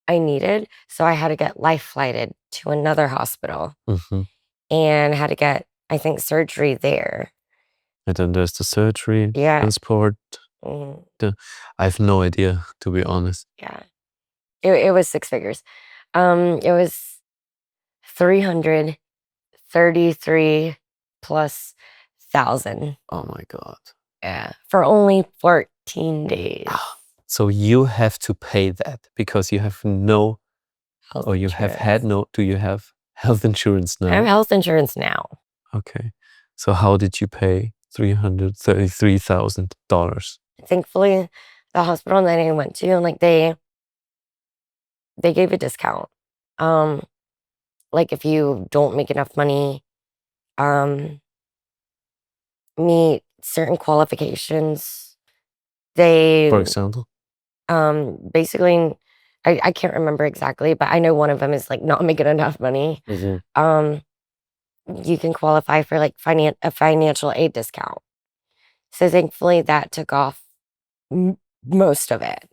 I needed. So I had to get life flighted to another hospital and had to get, I think, surgery there. And then there's the surgery, transport. I have no idea, to be honest. Yeah. It was 6 figures. It was 333 plus thousand. Oh my God. Yeah. For only 14 days. So you have to pay that because you have no health or you insurance. have had no, do you have health insurance now? I have health insurance now. Okay. So how did you pay $333,000? thankfully, the hospital that I went to, like they gave a discount. Like if you don't make enough money, um, meet certain qualifications, they For example? basically, I can't remember exactly, but I know one of them is like not making enough money. Um, you can qualify for like a financial aid discount. So thankfully that took off most of it.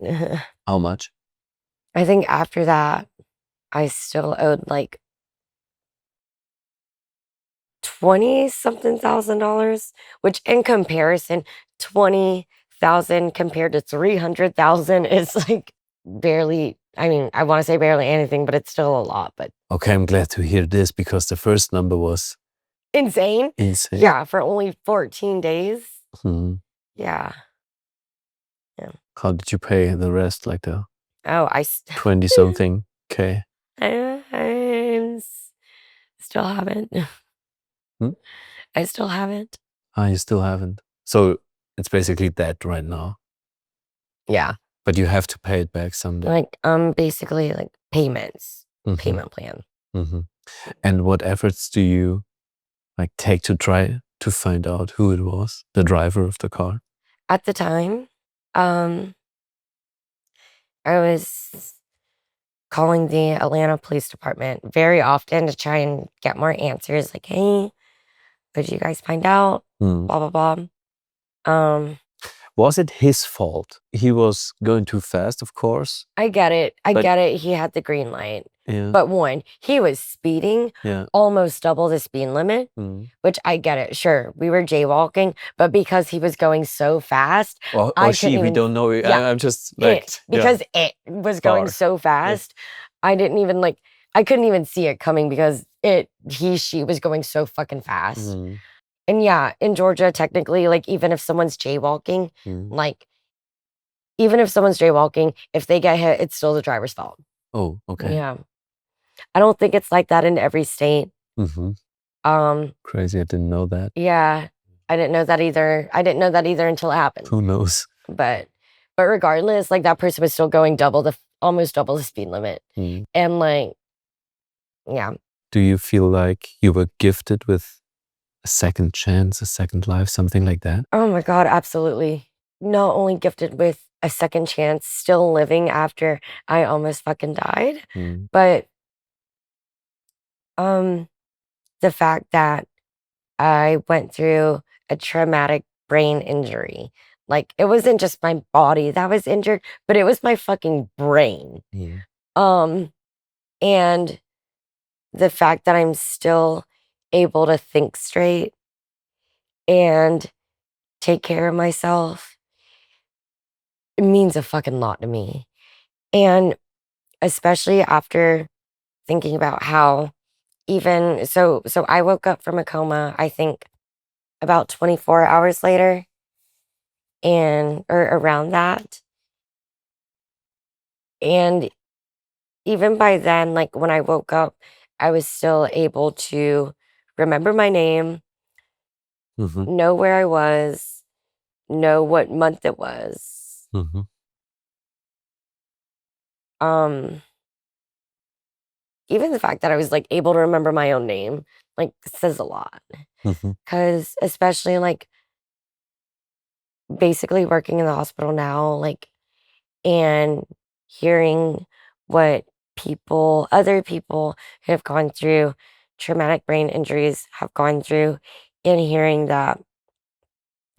How much? I think after that, I still owed like 20 something $1,000, which in comparison, 20,000 compared to 300,000 is like barely, I mean, I want to say barely anything, but it's still a lot, but Okay, I'm glad to hear this because the first number was insane. insane. Yeah, for only 14 days. Hmm. Yeah. How did you pay the rest, like the Oh, 20 something K? I still haven't. Hmm? I still haven't. Ah, you still haven't. So it's basically that right now. Yeah. But you have to pay it back someday. Like, basically like payments, payment plan. And what efforts do you like take to try to find out who it was, the driver of the car? At the time, I was calling the Atlanta Police Department very often to try and get more answers. Like, hey, what did you guys find out? Blah, blah, blah. Was it his fault? He was going too fast, of course. I get it. But- get it. He had the green light. Yeah. But one, he was speeding Yeah. almost double the speed limit, which I get it. Sure, we were jaywalking, but because he was going so fast, Or I she, couldn't we even- don't know. Yeah. I'm just like, because it was going Far. so fast, I didn't even like, I couldn't even see it coming because she was going so fucking fast. And yeah, in Georgia, technically, like even if someone's jaywalking, like even if someone's jaywalking, if they get hit, it's still the driver's fault. Oh, okay. Yeah. I don't think it's like that in every state. Crazy, I didn't know that. Yeah, I didn't know that either. I didn't know that either until it happened. Who knows? But regardless, like that person was still going almost double the speed limit. And like, yeah. Do you feel like you were gifted with a second chance, a second life, something like that? Oh my God, absolutely. Not only gifted with a second chance, still living after I almost fucking died, but the fact that I went through a traumatic brain injury. Like it wasn't just my body that was injured, but it was my fucking brain. And the fact that I'm still able to think straight and take care of myself, it means a fucking lot to me. And especially after thinking about how even so I woke up from a coma, I think about 24 hours later or around that. And even by then, like when I woke up, I was still able to remember my name, know where I was, know what month it was. Even the fact that I was like able to remember my own name, like says a lot. Because especially like basically working in the hospital now, like, and hearing what other people who have gone through traumatic brain injuries have gone through, and hearing that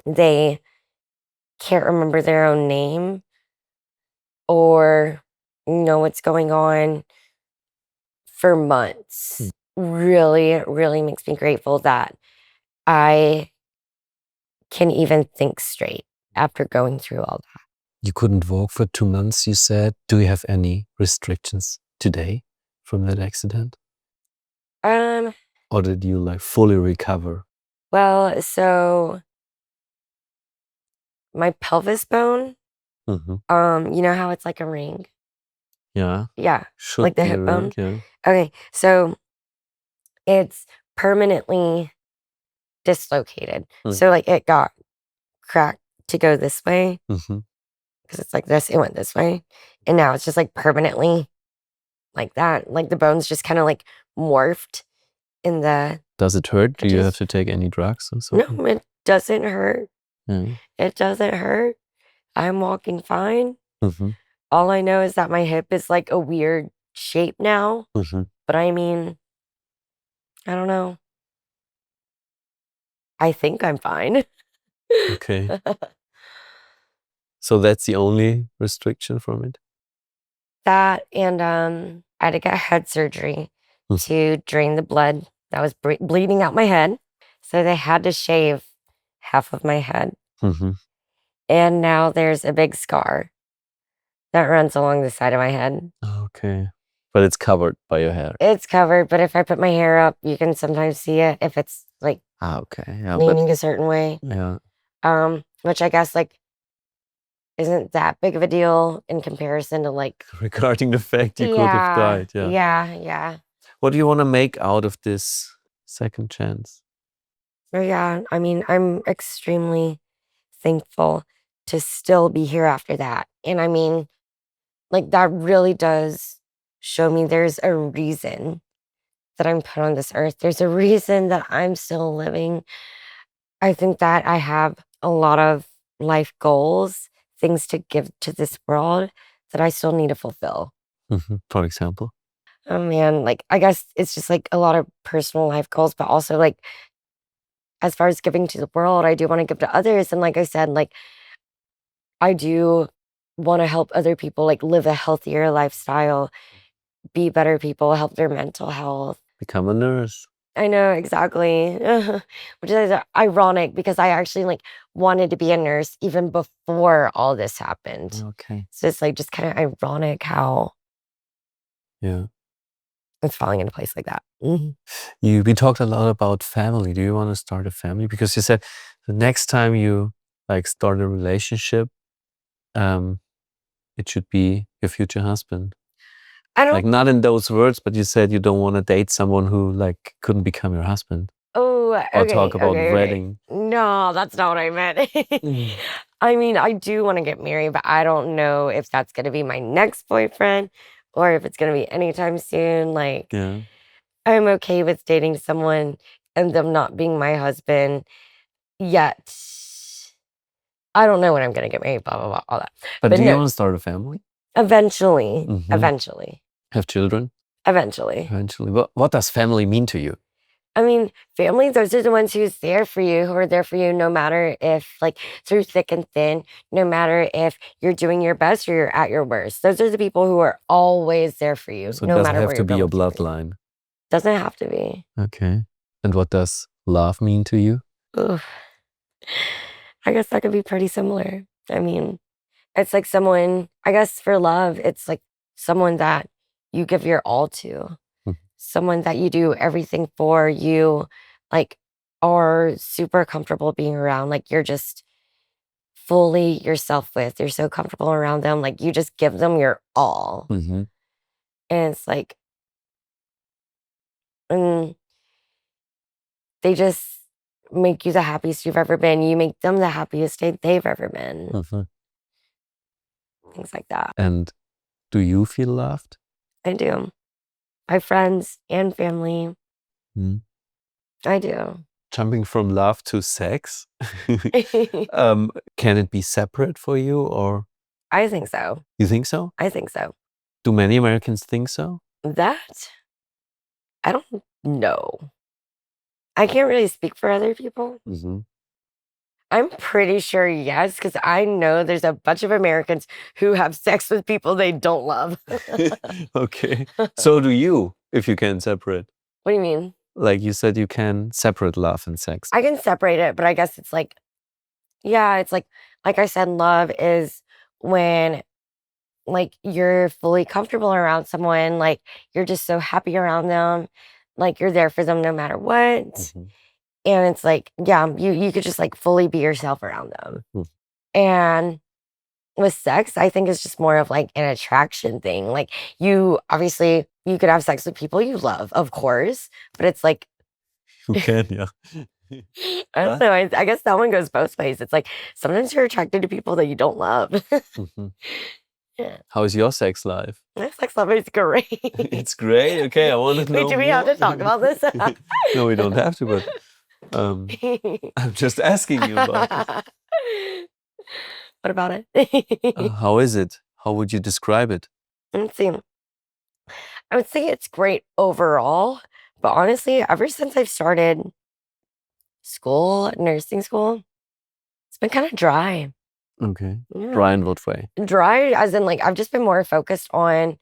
they can't remember their own name or know what's going on for months really, really makes me grateful that I can even think straight after going through all that. You couldn't walk for 2 months, you said. Do you have any restrictions today from that accident? Or did you like fully recover? Well, so my pelvis bone, you know how it's like a ring? Yeah. Yeah. Should like the be hip a bone? ring, yeah. Okay, so it's permanently dislocated. So like it got cracked to go this way Mhm. because it's like this, it went this way. And now it's just like permanently like that. Like the bones just kind of like morphed in the Does it hurt? Do you edges. have to take any drugs or No, something? it doesn't hurt. Yeah. It doesn't hurt. I'm walking fine. Mhm. All I know is that my hip is like a weird shape now. Mhm. But I mean, I don't know. I think I'm fine. Okay. So that's the only restriction from it? That and I had to get head surgery Hmm. to drain the blood that was bleeding out my head. So they had to shave half of my head. Mhm. And now there's a big scar that runs along the side of my head. Okay. But it's covered by your hair. It's covered, but if I put my hair up, you can sometimes see it if it's like Okay. Yeah, leaning a certain way. yeah. Which I guess like isn't that big of a deal in comparison to like Regarding the fact you could have died, yeah. yeah. What do you want to make out of this second chance? Oh yeah. I mean, I'm extremely thankful to still be here after that. And I mean, like that really does show me there's a reason that I'm put on this earth. There's a reason that I'm still living. I think that I have a lot of life goals, things to give to this world that I still need to fulfill. Mhm. For example? Oh man, like I guess it's just like a lot of personal life goals, but also like as far as giving to the world, I do want to give to others. And like I said, like I do want to help other people like live a healthier lifestyle, be better people, help their mental health. Become a nurse. I know exactly, which is ironic because I actually like wanted to be a nurse even before all this happened. Okay. So it's like just kind of ironic how Yeah. it's falling into place like that. We talked a lot about family. Do you want to start a family? Because you said the next time you like start a relationship, it should be your future husband. I don't. Like not in those words, but you said you don't want to date someone who like couldn't become your husband. Oh, Or okay, talk about okay. wedding. No, that's not what I meant. Mm. I mean, I do want to get married, but I don't know if that's going to be my next boyfriend or if it's going to be anytime soon. Like, Yeah. I'm okay with dating someone and them not being my husband yet. I don't know when I'm going to get married, blah, blah, blah, all that. But But do you no, want to start a family? eventually, Mhm. eventually, Have children? eventually. Eventually. What does family mean to you? I mean, family, those are the ones who's there for you, who are there for you no matter if, like, through thick and thin, no matter if you're doing your best or you're at your worst. Those are the people who are always there for you, So it no doesn't matter have where to you're be going your with your life. bloodline. Doesn't have to be. Okay. And what does love mean to you? Oof. I guess that could be pretty similar. I mean, it's like someone, I guess for love, it's like someone that you give your all to, Mhm. someone that you do everything for, you like are super comfortable being around. Like you're just fully yourself with. You're so comfortable around them. Like you just give them your all. Mm-hmm. And it's like, and they just make you the happiest you've ever been. You make them the happiest they've ever been. Mm-hmm. Things like that. And do you feel loved? I do. My friends and family. Mm. I do. Jumping from love to sex, can it be separate for you or I think so. you think so? I think so. Do many Americans think so? That, I don't know. I can't really speak for other people. Mm-hmm. I'm pretty sure yes, because I know there's a bunch of Americans who have sex with people they don't love. Okay. So do you, if you can separate. What do you mean? Like you said, you can separate love and sex. I can separate it, but I guess it's like, yeah, it's like I said, love is when like you're fully comfortable around someone, like you're just so happy around them, like you're there for them no matter what. Mhm. And it's like, yeah, you could just like fully be yourself around them. Mm. And with sex, I think it's just more of like an attraction thing. Like you obviously you could have sex with people you love, of course, but it's like You can, yeah. I don't know. I guess that one goes both ways. It's like sometimes you're attracted to people that you don't love. Mhm. Yeah. How is your sex life? My sex life is great. It's great. Okay, I want to know Wait, do we more. have to talk about this? No, we don't have to, but I'm just asking you about it. What about it? How is it? How would you describe it? Let's see. I would say it's great overall, but honestly, ever since I've started school, nursing school, it's been kind of dry. Okay. Yeah. Dry in what way? Dry as in like I've just been more focused on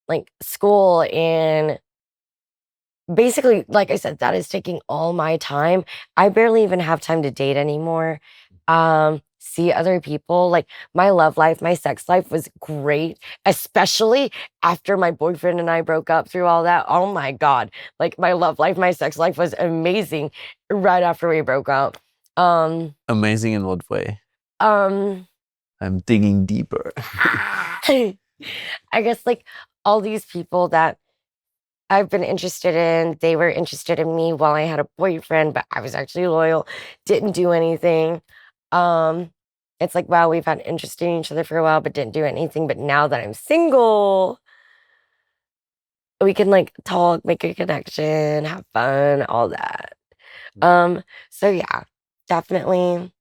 like school and basically, like I said, that is taking all my time. I barely even have time to date anymore. See other people. Like my love life, my sex life was great, especially after my boyfriend and I broke up through all that. Oh my God. Like my love life, my sex life was amazing right after we broke up. Amazing in what way? Um, I'm digging deeper. I guess like all these people that I've been interested in, they were interested in me while I had a boyfriend, but I was actually loyal, didn't do anything. Um, it's like, wow, we've had interest in each other for a while, but didn't do anything. But now that I'm single, we can like talk, make a connection, have fun, all that. So yeah, definitely.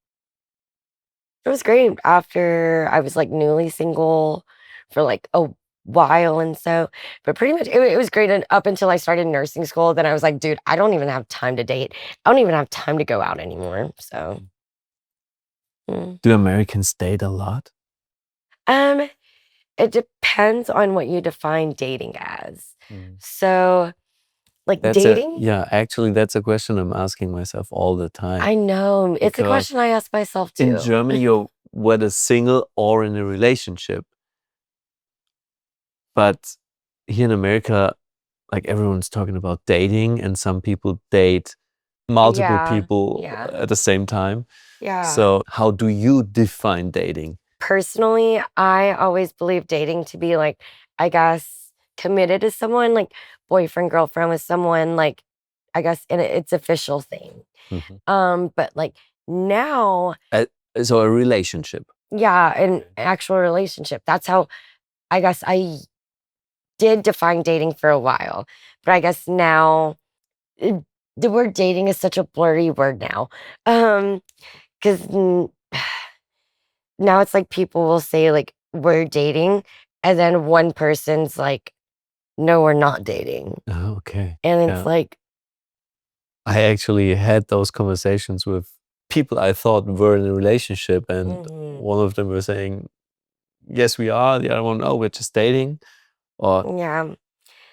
It was great after I was like newly single for like a while and so, but pretty much it was great up until I started nursing school. Then I was like, dude, I don't even have time to date. I don't even have time to go out anymore. So, Do Americans date a lot? um, it depends on what you define dating as. So, like dating, Actually, that's a question I'm asking myself all the time. I know it's a Because question I ask myself too. in Germany, you're whether single or in a relationship. But here in America, like everyone's talking about dating, and some people date multiple people at the same time. Yeah. So how do you define dating? Personally, I always believe dating to be like, I guess, committed to someone, like boyfriend, girlfriend with someone, like, I guess, in its official thing. But like now, So a relationship. yeah, an actual relationship. That's how I guess I did define dating for a while. But I guess now the word dating is such a blurry word now. Because now it's like people will say like we're dating, and then one person's like, no, we're not dating. Oh, okay. And it's like, I actually had those conversations with people I thought were in a relationship, and one of them were saying, yes, we are. The other one, oh, we're just dating. Or yeah.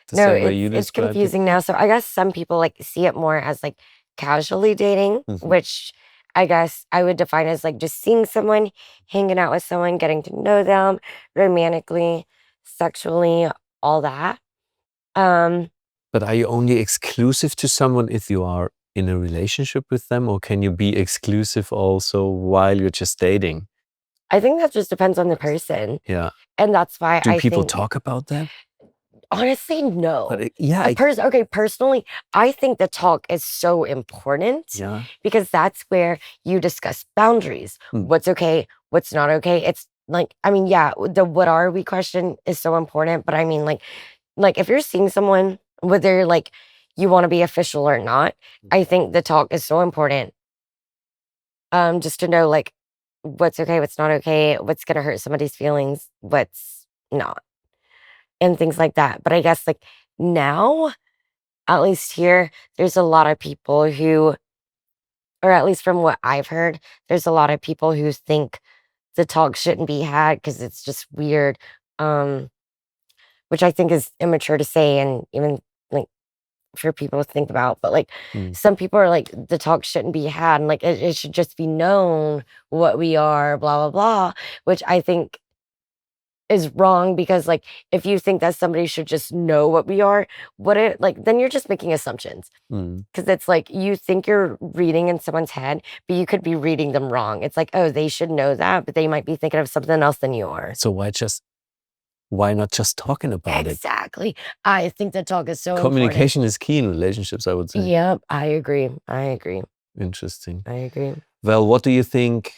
the No, same way you it's described confusing now. So I guess some people like see it more as like casually dating, which I guess I would define as like just seeing someone, hanging out with someone, getting to know them romantically, sexually, all that. But are you only exclusive to someone if you are in a relationship with them, or can you be exclusive also while you're just dating? I think that just depends on the person. Yeah. And that's why Do people talk about that? Honestly, no. But okay, personally, I think the talk is so important. Yeah. Because that's where you discuss boundaries. What's okay, what's not okay. It's like, I mean, yeah, the what are we question is so important. But I mean, like if you're seeing someone, whether like you want to be official or not, I think the talk is so important. Just to know like what's okay, what's not okay, what's gonna hurt somebody's feelings, what's not. And things like that. But I guess like now, at least here, there's a lot of people who, or at least from what I've heard, there's a lot of people who think the talk shouldn't be had because it's just weird, which I think is immature to say and even like for people to think about. But like some people are like, the talk shouldn't be had and like it should just be known what we are, blah, blah, blah, which I think is wrong because like if you think that somebody should just know what we are, then you're just making assumptions because it's like you think you're reading in someone's head, but you could be reading them wrong. It's like, oh, they should know that, but they might be thinking of something else than you are. So why not just talking about it? Exactly. I think that talk is so Communication is key in relationships, I would say. Yep, I agree. Interesting. I agree. Well, what do you think,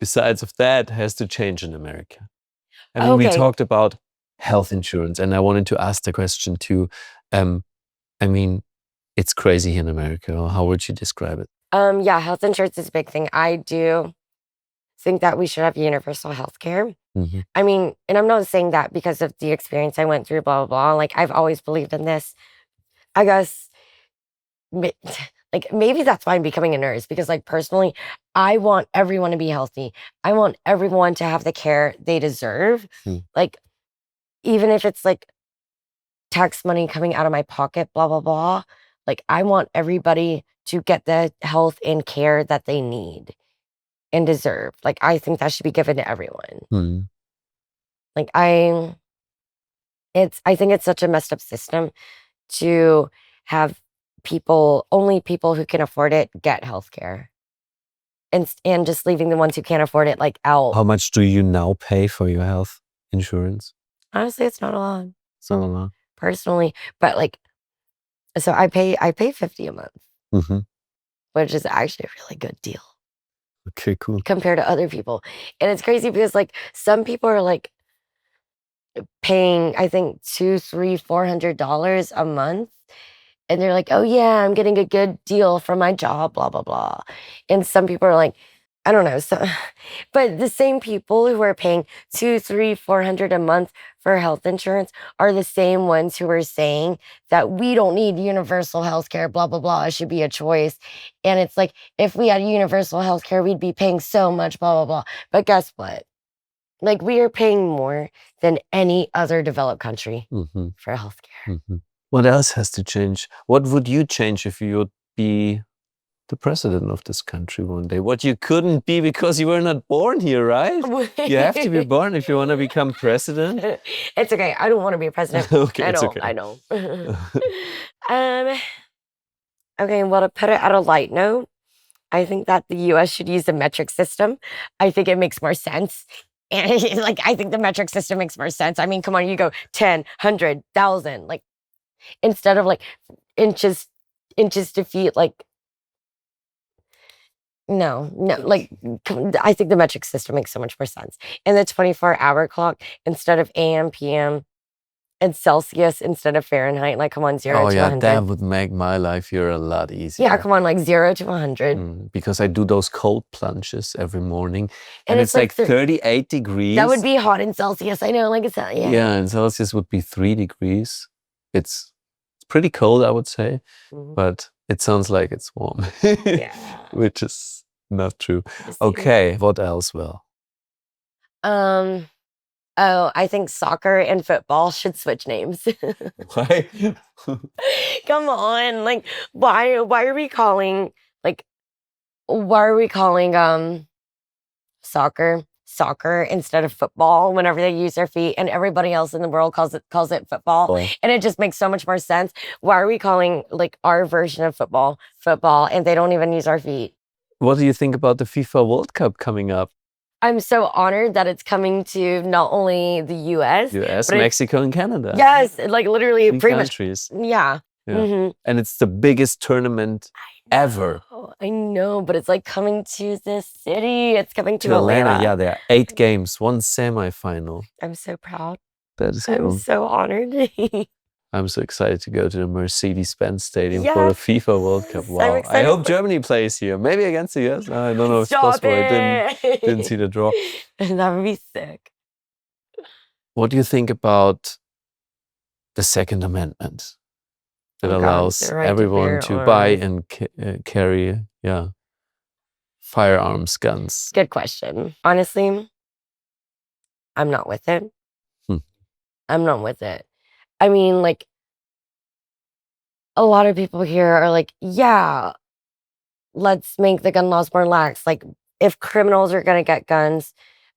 besides of that, has to change in America? I mean, we Okay. talked about health insurance, and I wanted to ask the question too. I mean, it's crazy here in America. How would you describe it? Yeah, health insurance is a big thing. I do think that we should have universal health care. Mm-hmm. I mean, and I'm not saying that because of the experience I went through, blah, blah, blah. Like, I've always believed in this. I guess, like, maybe that's why I'm becoming a nurse because, like, personally, I want everyone to be healthy. I want everyone to have the care they deserve. Like, even if it's like tax money coming out of my pocket, blah, blah, blah. Like, I want everybody to get the health and care that they need and deserve. Like, I think that should be given to everyone. Like, I think it's such a messed up system to have only people who can afford it get health care. And just leaving the ones who can't afford it, like, out. How much do you now pay for your health insurance? Honestly, it's not a lot. It's not a lot. Personally. But, like, so I pay $50 a month, which is actually a really good deal. Okay, cool. Compared to other people. And it's crazy because, like, some people are, like, paying, I think, $200, $300, $400 a month. And they're like, oh, yeah, I'm getting a good deal from my job, blah, blah, blah. And some people are like, I don't know. But the same people who are paying $200, $300, $400 a month for health insurance are the same ones who are saying that we don't need universal health care, blah, blah, blah. It should be a choice. And it's like, if we had universal health care, we'd be paying so much, blah, blah, blah. But guess what? Like, we are paying more than any other developed country for health care. What else has to change? What would you change if you would be the president of this country one day? What you couldn't be because you were not born here, right? You have to be born if you want to become president. It's okay. I don't want to be a president. Okay, it's okay. I know. Okay, well, to put it at a light note, I think that the U.S. should use the metric system. I think it makes more sense. And like, I think the metric system makes more sense. I mean, come on, you go 10, 100, 1,000, like, instead of like inches to feet, like, no, like, I think the metric system makes so much more sense. And the 24-hour clock instead of AM, PM, and Celsius instead of Fahrenheit. Like, come on, 0 to 100. That would make my life here a lot easier. Yeah, come on, like 0 to 100. Because I do those cold plunges every morning, and it's like 38 degrees. That would be hot in Celsius. I know, like, it's yeah, in Celsius would be 3 degrees. It's pretty cold, I would say, but it sounds like it's warm. Yeah, which is not true. Okay, what else? Well, oh, I think soccer and football should switch names. Why? Come on, like, why are we calling soccer instead of football whenever they use their feet, and everybody else in the world calls it football? And it just makes so much more sense. Why are we calling, like, our version of football and they don't even use our feet? What do you think about the FIFA World Cup coming up? I'm so honored that it's coming to not only the U.S., Mexico, and Canada. Yes, like, literally 3 pretty countries. much. Yeah. And it's the biggest tournament ever. I know, but it's like coming to this city. It's coming to Atlanta. Yeah, there are 8 games, 1 semifinal. I'm so proud. That is cool. I'm so honored. I'm so excited to go to the Mercedes-Benz Stadium for the FIFA World Cup. Wow. I hope Germany plays here. Maybe against the US. I don't know if it's possible. I didn't see the draw. That would be sick. What do you think about the Second Amendment that allows everyone to buy and carry firearms, guns? Good question. Honestly, I'm not with it. I'm not with it. I mean, like, a lot of people here are like, yeah, let's make the gun laws more lax. Like, if criminals are going to get guns,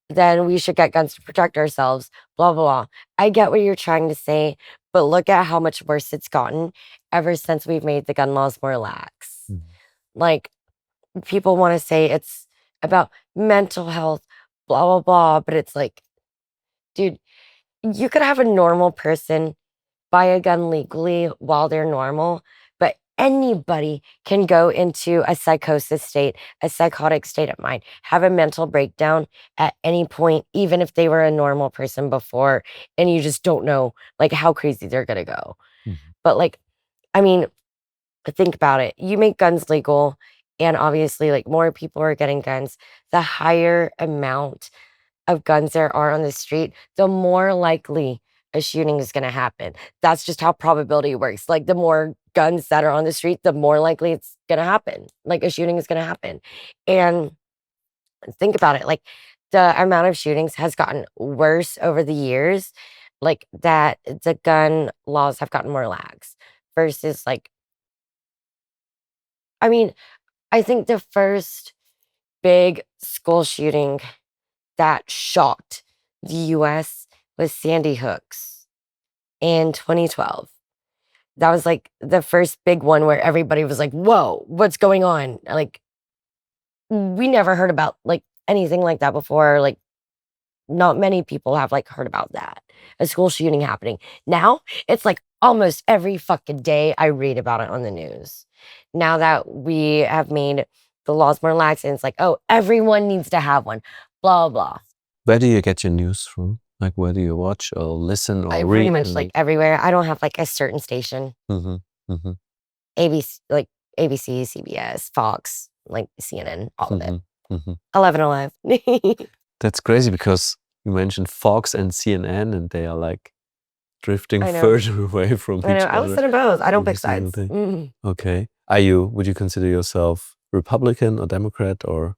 then we should get guns to protect ourselves, blah, blah, blah. I get what you're trying to say, but look at how much worse it's gotten ever since we've made the gun laws more lax. Like, people want to say it's about mental health, blah, blah, blah, but it's like, dude, you could have a normal person buy a gun legally while they're normal, but anybody can go into a psychosis state, a psychotic state of mind, have a mental breakdown at any point, even if they were a normal person before, and you just don't know like how crazy they're gonna go. But like, I mean, think about it. You make guns legal, and obviously, like more people are getting guns. The higher amount of guns there are on the street, the more likely a shooting is going to happen. That's just how probability works. Like the more guns that are on the street, the more likely it's going to happen. Like a shooting is going to happen. And think about it. Like the amount of shootings has gotten worse over the years. Like that the gun laws have gotten more lax versus like, I mean, I think the first big school shooting that shocked the US was Sandy Hook's in 2012. That was like the first big one where everybody was like, whoa, what's going on? Like, we never heard about like anything like that before. Like, not many people have like heard about that. A school shooting happening. Now it's like almost every fucking day I read about it on the news. Now that we have made the laws more lax and it's like, oh, everyone needs to have one, blah, blah. Where do you get your news from? Like, where do you watch or listen or I read? pretty much like everywhere. I don't have like a certain station. ABC, like ABC, CBS, Fox, like CNN, all of it. 11 Alive. That's crazy because you mentioned Fox and CNN and they are like drifting further away from each other. I listen to both. I don't pick sides. Okay. Would you consider yourself Republican or Democrat or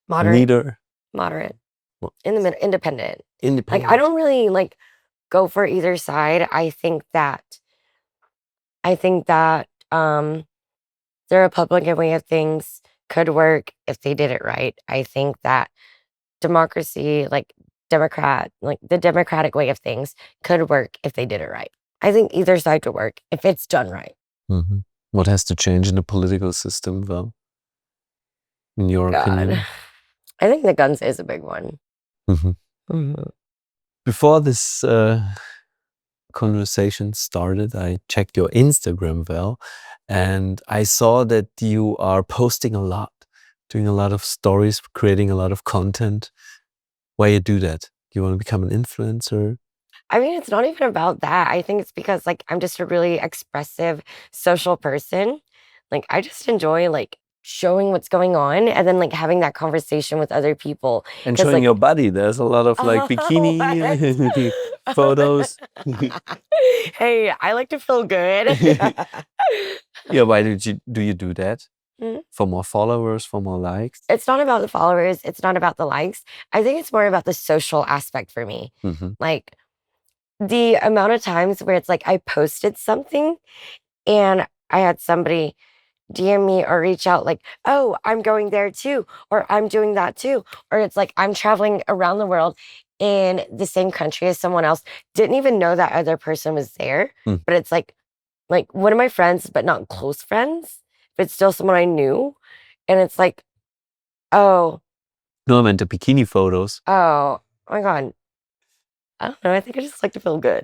Moderate? neither? Moderate. In the middle, independent. Independent. Like I don't really like go for either side. I think that the Republican way of things could work if they did it right. I think that democracy, like the democratic way of things could work if they did it right. I think either side could work if it's done right. What has to change in the political system, Val? In your opinion? I think the guns is a big one. Before this conversation started, I checked your Instagram, Val, and I saw that you are posting a lot, doing a lot of stories, creating a lot of content. Why you do that? Do you want to become an influencer? I mean, it's not even about that. I think it's because like I'm just a really expressive social person. Like I just enjoy like showing what's going on and then like having that conversation with other people. And showing like, your body. There's a lot of like bikini photos. Hey, I like to feel good. Yeah, why do you do that? For more followers, for more likes? It's not about the followers. It's not about the likes. I think it's more about the social aspect for me. Like the amount of times where it's like I posted something and I had somebody DM me or reach out like, oh, I'm going there too, or I'm doing that too. Or it's like I'm traveling around the world in the same country as someone else. Didn't even know that other person was there. But it's like one of my friends, but not close friends, but still someone I knew. And it's like, oh. No, I meant the bikini photos. Oh my God. I don't know. I think I just like to feel good.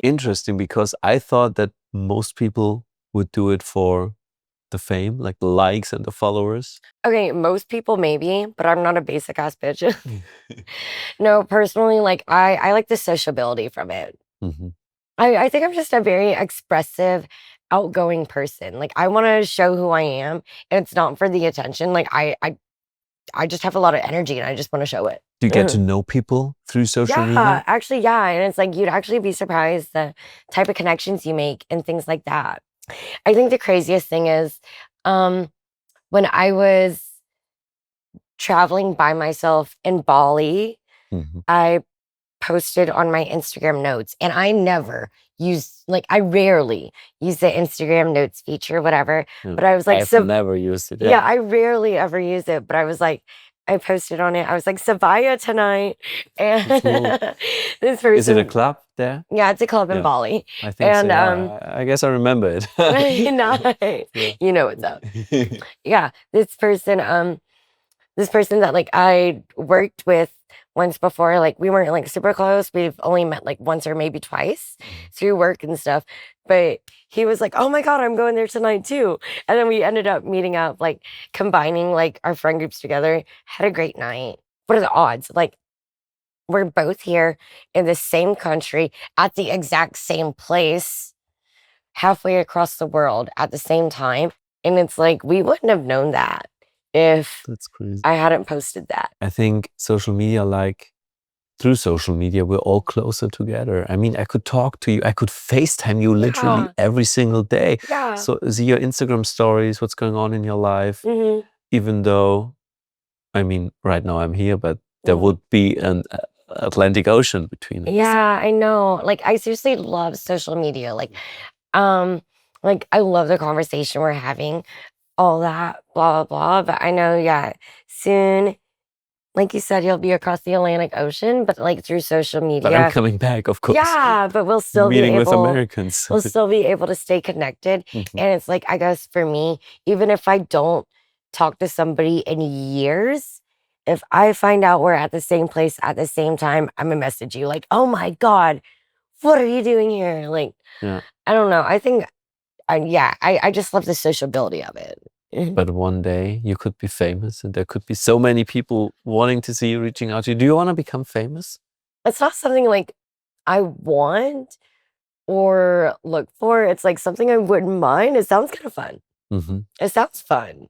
Interesting, because I thought that most people would do it for the fame, like the likes and the followers. Okay, most people maybe, but I'm not a basic ass bitch. No, personally, like I like the sociability from it. I think I'm just a very expressive, outgoing person. Like I want to show who I am, and it's not for the attention. Like I just have a lot of energy and I just want to show it. Do you get to know people through social media? Yeah, actually, yeah. And it's like, you'd actually be surprised the type of connections you make and things like that. I think the craziest thing is when I was traveling by myself in Bali, I posted on my Instagram notes, and I rarely use the Instagram notes feature, whatever. But I was like, I've never used it. Yeah, I rarely ever use it. But I was like, I posted on it. I was like, Sabaya tonight. And this person. Is it a club there? Yeah, it's a club in Bali. I think so. Yeah. I guess I remember it. Nice. Yeah. You know what's up. Yeah, this person that like I worked with once before. Like, we weren't like super close. We've only met like once or maybe twice through work and stuff. But he was like, oh my God, I'm going there tonight too. And then we ended up meeting up, like combining like our friend groups together. Had a great night. What are the odds? Like, we're both here in the same country at the exact same place, halfway across the world at the same time. And it's like, we wouldn't have known that if That's crazy. I hadn't posted that. I think social media, like through social media, we're all closer together. I mean, I could talk to you, I could FaceTime you literally Yeah. every single day. Yeah. So see your Instagram stories, what's going on in your life, Mhm. even though, I mean, right now I'm here, but there Mhm. would be an Atlantic Ocean between us. Yeah, I know. Like, I seriously love social media. Like I love the conversation we're having, all that, blah, blah, blah. But I know, yeah, soon, like you said, you'll be across the Atlantic Ocean, but like through social But I'm media. coming back, of course. Yeah, but we'll still be Meeting with able, Americans. we'll still be able to stay connected. Mhm. And it's like, I guess for me, even if I don't talk to somebody in years, if I find out we're at the same place at the same time, I'm gonna message you like, oh my God, what are you doing here? Like, Yeah. I don't know. I think, I just love the sociability of it. But one day you could be famous and there could be so many people wanting to see you, reaching out to you. Do you want to become famous? It's not something like I want or look for. It's like something I wouldn't mind. It sounds kind of fun. Mm-hmm. It sounds fun.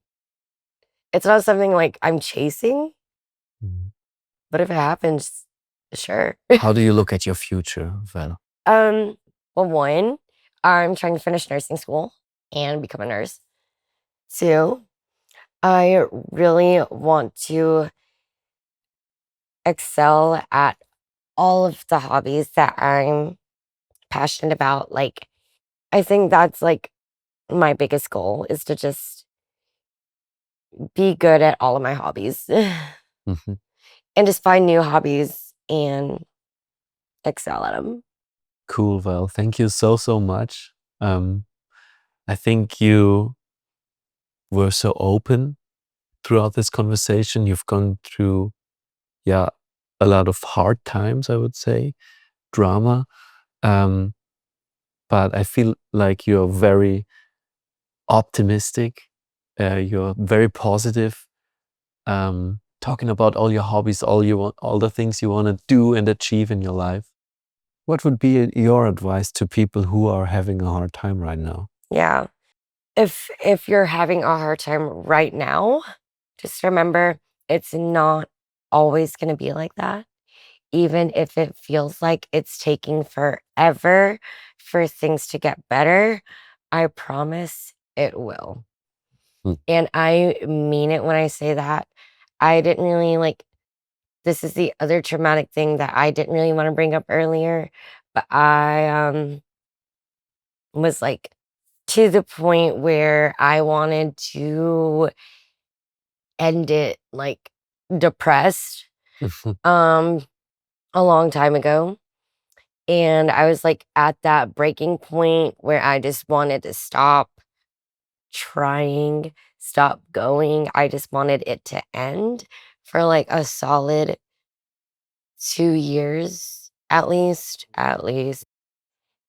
It's not something like I'm chasing, but if it happens, sure. How do you look at your future, Val? Well, one, I'm trying to finish nursing school and become a nurse. Two, I really want to excel at all of the hobbies that I'm passionate about. Like, I think that's like my biggest goal is to just be good at all of my hobbies Mm-hmm. and just find new hobbies and excel at them. Cool, Val. Thank you so, so much. I think you were so open throughout this conversation. You've gone through, yeah, a lot of hard times, I would say, drama. But I feel like you're very optimistic. You're very positive. Talking about all your hobbies, all the things you want to do and achieve in your life. What would be your advice to people who are having a hard time right now? Yeah. If you're having a hard time right now, just remember it's not always going to be like that. Even if it feels like it's taking forever for things to get better, I promise it will. Hmm. And I mean it when I say that. I didn't really like, this is the other traumatic thing that I didn't really want to bring up earlier, but I was like to the point where I wanted to end it, like depressed um a long time ago. And I was like at that breaking point where I just wanted to stop trying, stop going. I just wanted it to end for like a solid 2 years at least, at least.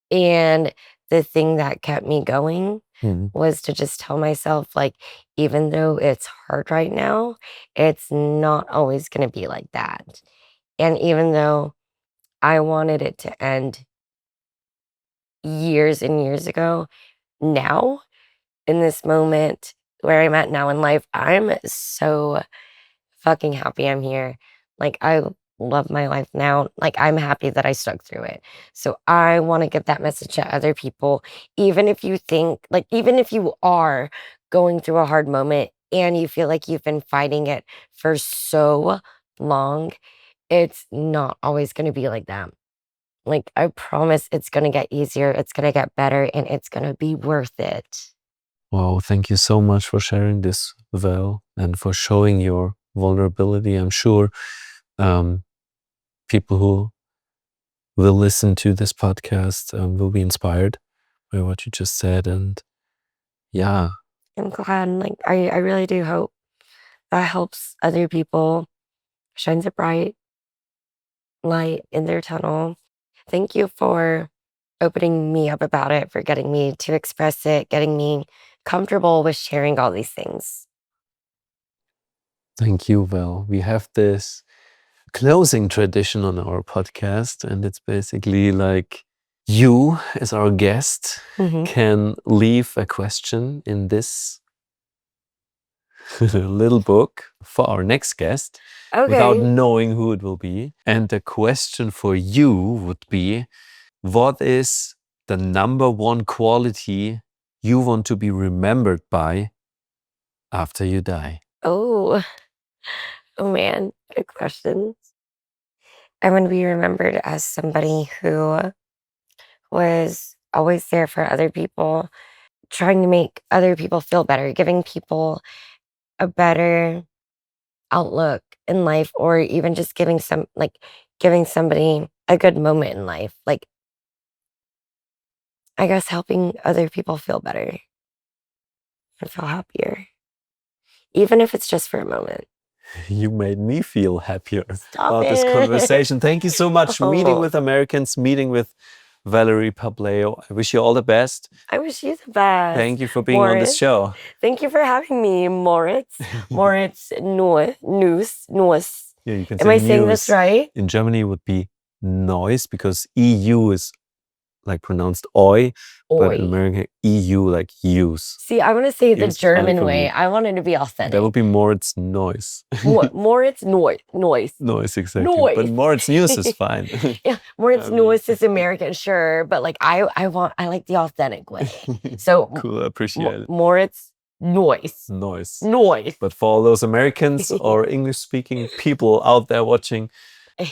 And the thing that kept me going Mhm. was to just tell myself, like, even though it's hard right now, it's not always going to be like that. And even though I wanted it to end years and years ago, now, in this moment where I'm at now in life, I'm so fucking happy I'm here. Like, I love my life now. Like, I'm happy that I stuck through it. So I want to give that message to other people. Even if you think, like, even if you are going through a hard moment and you feel like you've been fighting it for so long, it's not always going to be like that. Like, I promise it's going to get easier, it's going to get better, and it's going to be worth it. Wow, thank you so much for sharing this, Val, and for showing your vulnerability. I'm sure people who will listen to this podcast will be inspired by what you just said. And yeah, I'm glad. Like, I really do hope that helps other people, shines it bright. light in their tunnel. Thank you for opening me up about it, for getting me to express it, getting me comfortable with sharing all these things. Thank you, Val. We have this closing tradition on our podcast, and it's basically like you, as our guest, can leave a question in this little book for our next guest without knowing who it will be. And the question for you would be, what is the number one quality you want to be remembered by after you die? Oh man, good question. I want to be remembered as somebody who was always there for other people, trying to make other people feel better, giving people a better outlook in life, or even just giving somebody a good moment in life. Like, I guess helping other people feel better and feel happier, even if it's just for a moment. You made me feel happier Stop about this it. conversation. Thank you so much. Meeting with Americans, meeting with Valerie Pableo. I wish you all the best. I wish you the best. Thank you for being on this show. Thank you for having me, Moritz. Moritz Nuss. Yeah, you can Am say I saying news. this right? In Germany, it would be noise, because EU is like pronounced oi, but in America, EU like use. See, I want to say the Use German way. me. I want it to be authentic. That would be Moritz noise. Moritz noise. Noise, exactly. Noise. But Moritz news is fine. Yeah, Moritz noise is American, sure, but like I like the authentic way. So cool, I appreciate it. Moritz noise. Noise. But for all those Americans or English-speaking people out there watching,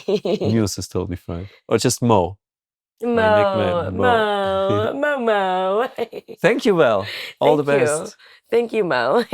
news is totally fine. Or just Mo. My nickname, Mo. Thank you, Val. All the best. Thank you, Mo.